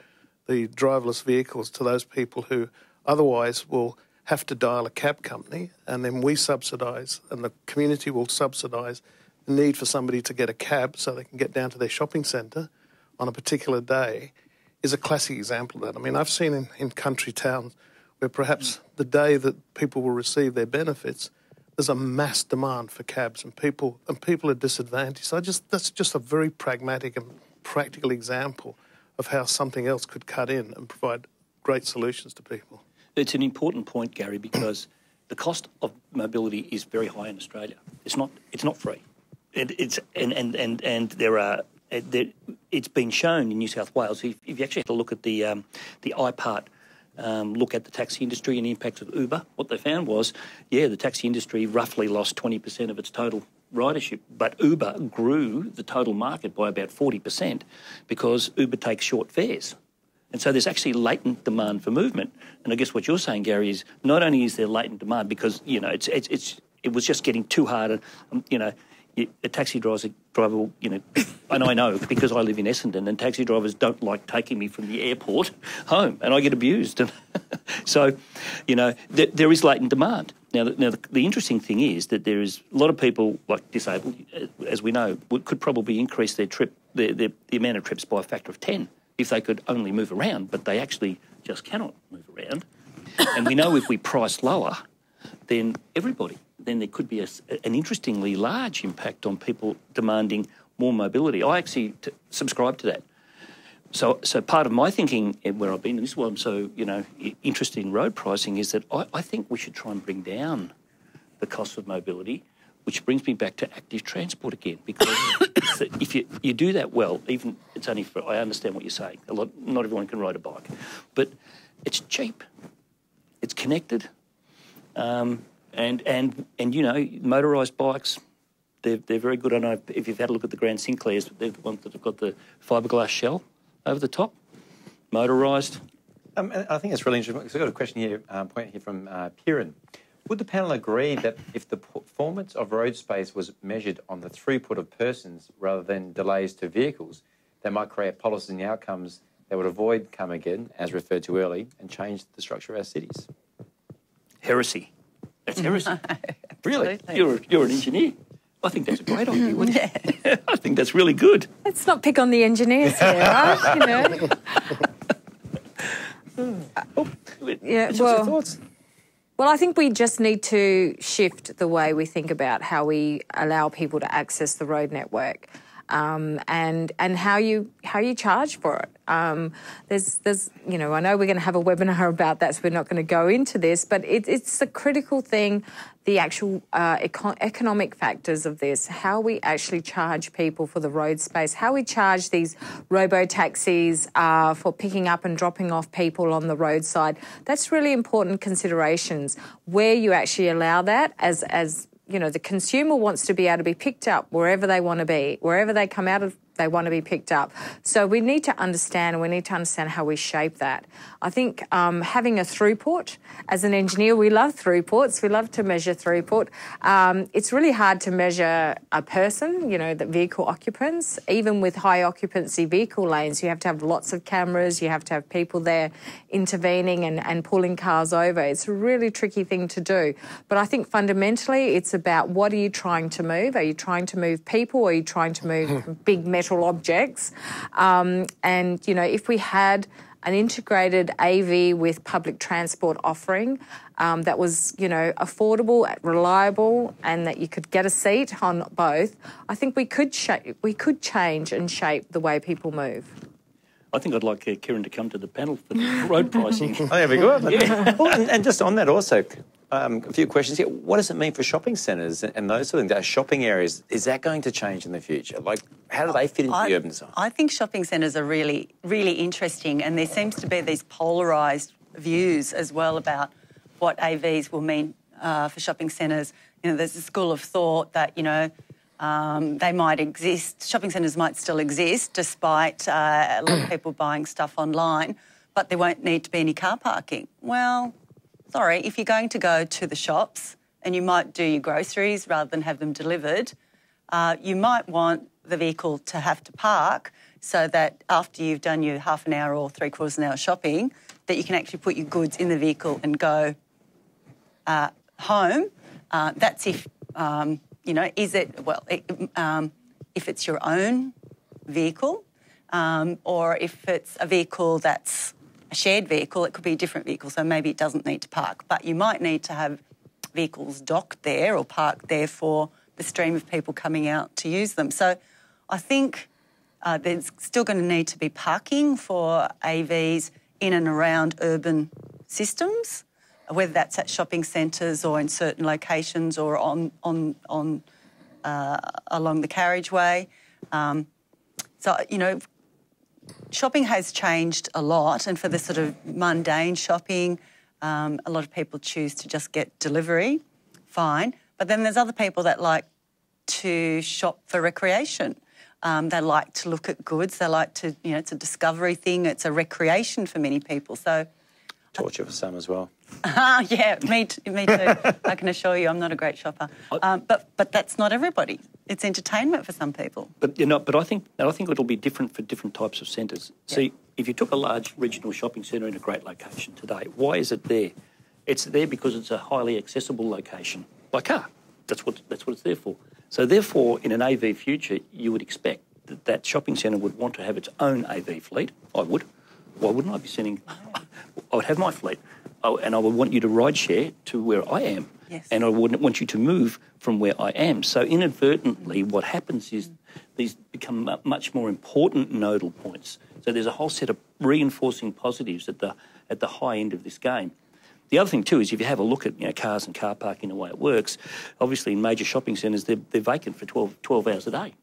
the driverless vehicles to those people who otherwise will have to dial a cab company, and then we subsidise and the community will subsidise the need for somebody to get a cab so they can get down to their shopping centre on a particular day, is a classic example of that. I mean, I've seen in country towns where perhaps the day that people will receive their benefits, there's a mass demand for cabs and people are disadvantaged. So that's just a very pragmatic and practical example of how something else could cut in and provide great solutions to people. It's an important point, Gary, because the cost of mobility is very high in Australia. It's not free. It's been shown in New South Wales. If you actually have to look at the IPART, look at the taxi industry and the impact of Uber, what they found was, the taxi industry roughly lost 20% of its total ridership, but Uber grew the total market by about 40% because Uber takes short fares. And so there's actually latent demand for movement. And I guess what you're saying, Gary, is not only is there latent demand because, it was just getting too hard, a taxi driver will, and I know because I live in Essendon and taxi drivers don't like taking me from the airport home and I get abused. So, there is latent demand. Now, the interesting thing is that there is a lot of people, like disabled, as we know, could probably increase their the amount of trips by a factor of 10 if they could only move around, but they actually just cannot move around. And we know if we price lower, then there could be an interestingly large impact on people demanding more mobility. I actually subscribe to that. So part of my thinking where I've been, and this is why I'm so interested in road pricing, is that I think we should try and bring down the cost of mobility, which brings me back to active transport again. Because if you do that well, even it's only for, I understand what you're saying. Not everyone can ride a bike, but it's cheap, it's connected, and motorised bikes. They're very good. I know if you've had a look at the Grand Sinclairs, they're the ones that have got the fiberglass shell over the top, motorised. I think it's really interesting. So I've got a question here, point here from Kieran. Would the panel agree that if the performance of road space was measured on the throughput of persons rather than delays to vehicles, they might create policies and outcomes that would avoid Carmageddon, as referred to early, and change the structure of our cities? Heresy. That's heresy. Really? Absolutely. You're an engineer. I think that's a great idea, wouldn't you? I think that's really good. Let's not pick on the engineers here, right? What's your thoughts? Well, I think we just need to shift the way we think about how we allow people to access the road network, and how you charge for it. There's I know we're going to have a webinar about that, so we're not going to go into this, but it's a critical thing. The actual economic factors of this, how we actually charge people for the road space, how we charge these robo-taxis for picking up and dropping off people on the roadside. That's really important considerations. Where you actually allow that as the consumer wants to be able to be picked up wherever they want to be, wherever they come out of, they want to be picked up. So we need to understand how we shape that. I think having a throughput, as an engineer, we love throughputs. We love to measure throughput. It's really hard to measure a person, the vehicle occupants. Even with high occupancy vehicle lanes, you have to have lots of cameras, you have to have people there intervening and pulling cars over. It's a really tricky thing to do. But I think fundamentally it's about what are you trying to move? Are you trying to move people, or are you trying to move big metal objects? If we had an integrated AV with public transport offering that was, affordable, reliable, and that you could get a seat on both, I think we could change and shape the way people move. I think I'd like Kieran to come to the panel for the road pricing. Oh, there we go. Yeah. Well, and just on that also, a few questions here. What does it mean for shopping centres and those sort of things? Shopping areas, is that going to change in the future? Like, how do they fit into the urban design? I think shopping centres are really, really interesting, and there seems to be these polarised views as well about what AVs will mean for shopping centres. There's a school of thought that, they might exist, shopping centres might still exist despite a lot of people buying stuff online, but there won't need to be any car parking. Well, sorry, if you're going to go to the shops and you might do your groceries rather than have them delivered, you might want the vehicle to have to park so that after you've done your half an hour or three-quarters of an hour shopping, that you can actually put your goods in the vehicle and go home. That's if, if it's your own vehicle, or if it's a vehicle that's a shared vehicle, it could be a different vehicle, so maybe it doesn't need to park. But you might need to have vehicles docked there or parked there for the stream of people coming out to use them. So I think there's still going to need to be parking for AVs in and around urban systems, whether that's at shopping centres or in certain locations or along the carriageway. Shopping has changed a lot, and for the sort of mundane shopping, a lot of people choose to just get delivery, fine. But then there's other people that like to shop for recreation. They like to look at goods. They like to, it's a discovery thing. It's a recreation for many people. So torture for some as well. Yeah, me too. I can assure you I'm not a great shopper. But that's not everybody. It's entertainment for some people. But I think it'll be different for different types of centres. Yeah. See, if you took a large regional shopping centre in a great location today, why is it there? It's there because it's a highly accessible location by car. That's what it's there for. So therefore, in an AV future, you would expect that shopping centre would want to have its own AV fleet. I would. Why wouldn't I be sending? I would have my fleet, and I would want you to ride share to where I am. Yes. And I wouldn't want you to move from where I am. So inadvertently, what happens is these become much more important nodal points. So there's a whole set of reinforcing positives at the high end of this game. The other thing too is if you have a look at cars and car parking, the way it works, obviously in major shopping centres they're vacant for 12 hours a day.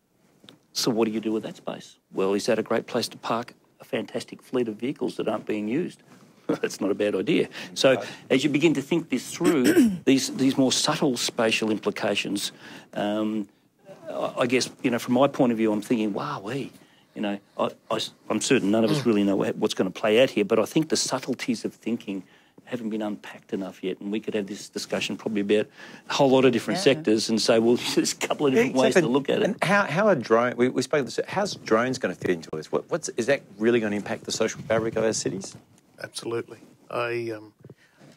So what do you do with that space? Well, is that a great place to park a fantastic fleet of vehicles that aren't being used? That's not a bad idea. So as you begin to think this through, these more subtle spatial implications, I guess, from my point of view, I'm thinking, I'm certain none of us really know what's going to play out here, but I think the subtleties of thinking haven't been unpacked enough yet, and we could have this discussion probably about a whole lot of different sectors and say, well, there's a couple of different ways to look at it. And how are drones, we spoke of this, how's drones going to fit into this? Is that really going to impact the social fabric of our cities? Absolutely. I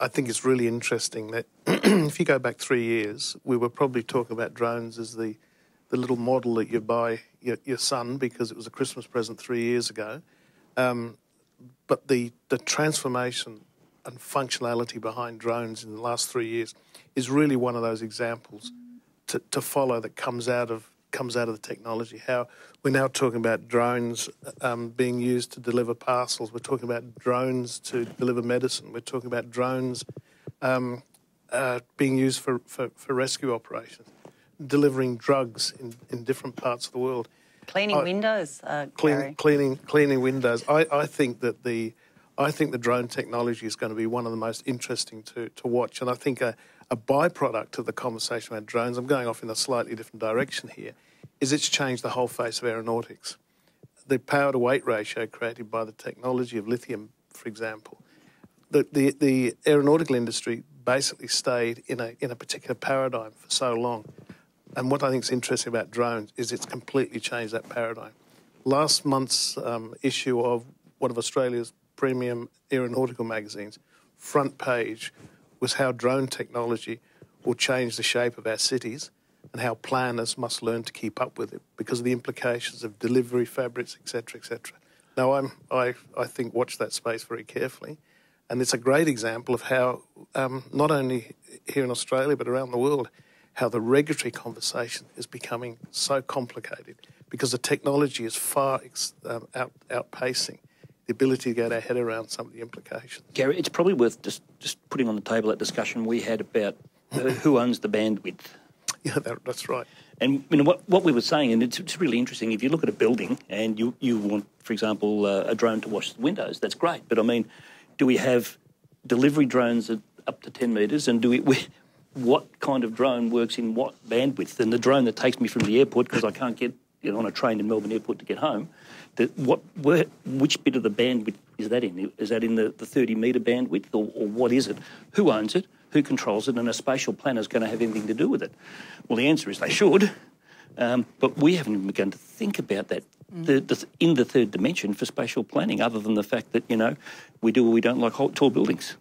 think it's really interesting that if you go back 3 years, we were probably talking about drones as the little model that you buy your son because it was a Christmas present 3 years ago. But the transformation and functionality behind drones in the last 3 years is really one of those examples to follow that comes out of the technology. How we're now talking about drones being used to deliver parcels. We're talking about drones to deliver medicine. We're talking about drones being used for rescue operations, delivering drugs in different parts of the world. Cleaning windows, Gary. Cleaning windows. I think the drone technology is going to be one of the most interesting to watch, and I think a byproduct of the conversation about drones, I'm going off in a slightly different direction here, is it's changed the whole face of aeronautics. The power-to-weight ratio created by the technology of lithium, for example, the aeronautical industry basically stayed in a particular paradigm for so long. And what I think is interesting about drones is it's completely changed that paradigm. Last month's issue of one of Australia's premium aeronautical magazines, front page, was how drone technology will change the shape of our cities and how planners must learn to keep up with it because of the implications of delivery fabrics, etc., etc. Now, I think watch that space very carefully, and it's a great example of how, not only here in Australia but around the world, how the regulatory conversation is becoming so complicated because the technology is far outpacing the ability to get our head around some of the implications. Gary, it's probably worth just putting on the table that discussion we had about who owns the bandwidth. Yeah, that's right. And you know what we were saying, and it's really interesting. If you look at a building and you want, for example, a drone to wash the windows, that's great. But I mean, do we have delivery drones at up to 10 metres? And what kind of drone works in what bandwidth? And the drone that takes me from the airport because I can't get on a train in Melbourne Airport to get home, which bit of the bandwidth is that in? Is that in the 30-metre bandwidth, or what is it? Who owns it? Who controls it? And a spatial planner is going to have anything to do with it? Well, the answer is they should, but we haven't even begun to think about that in the third dimension for spatial planning, other than the fact that, we do or we don't like tall buildings.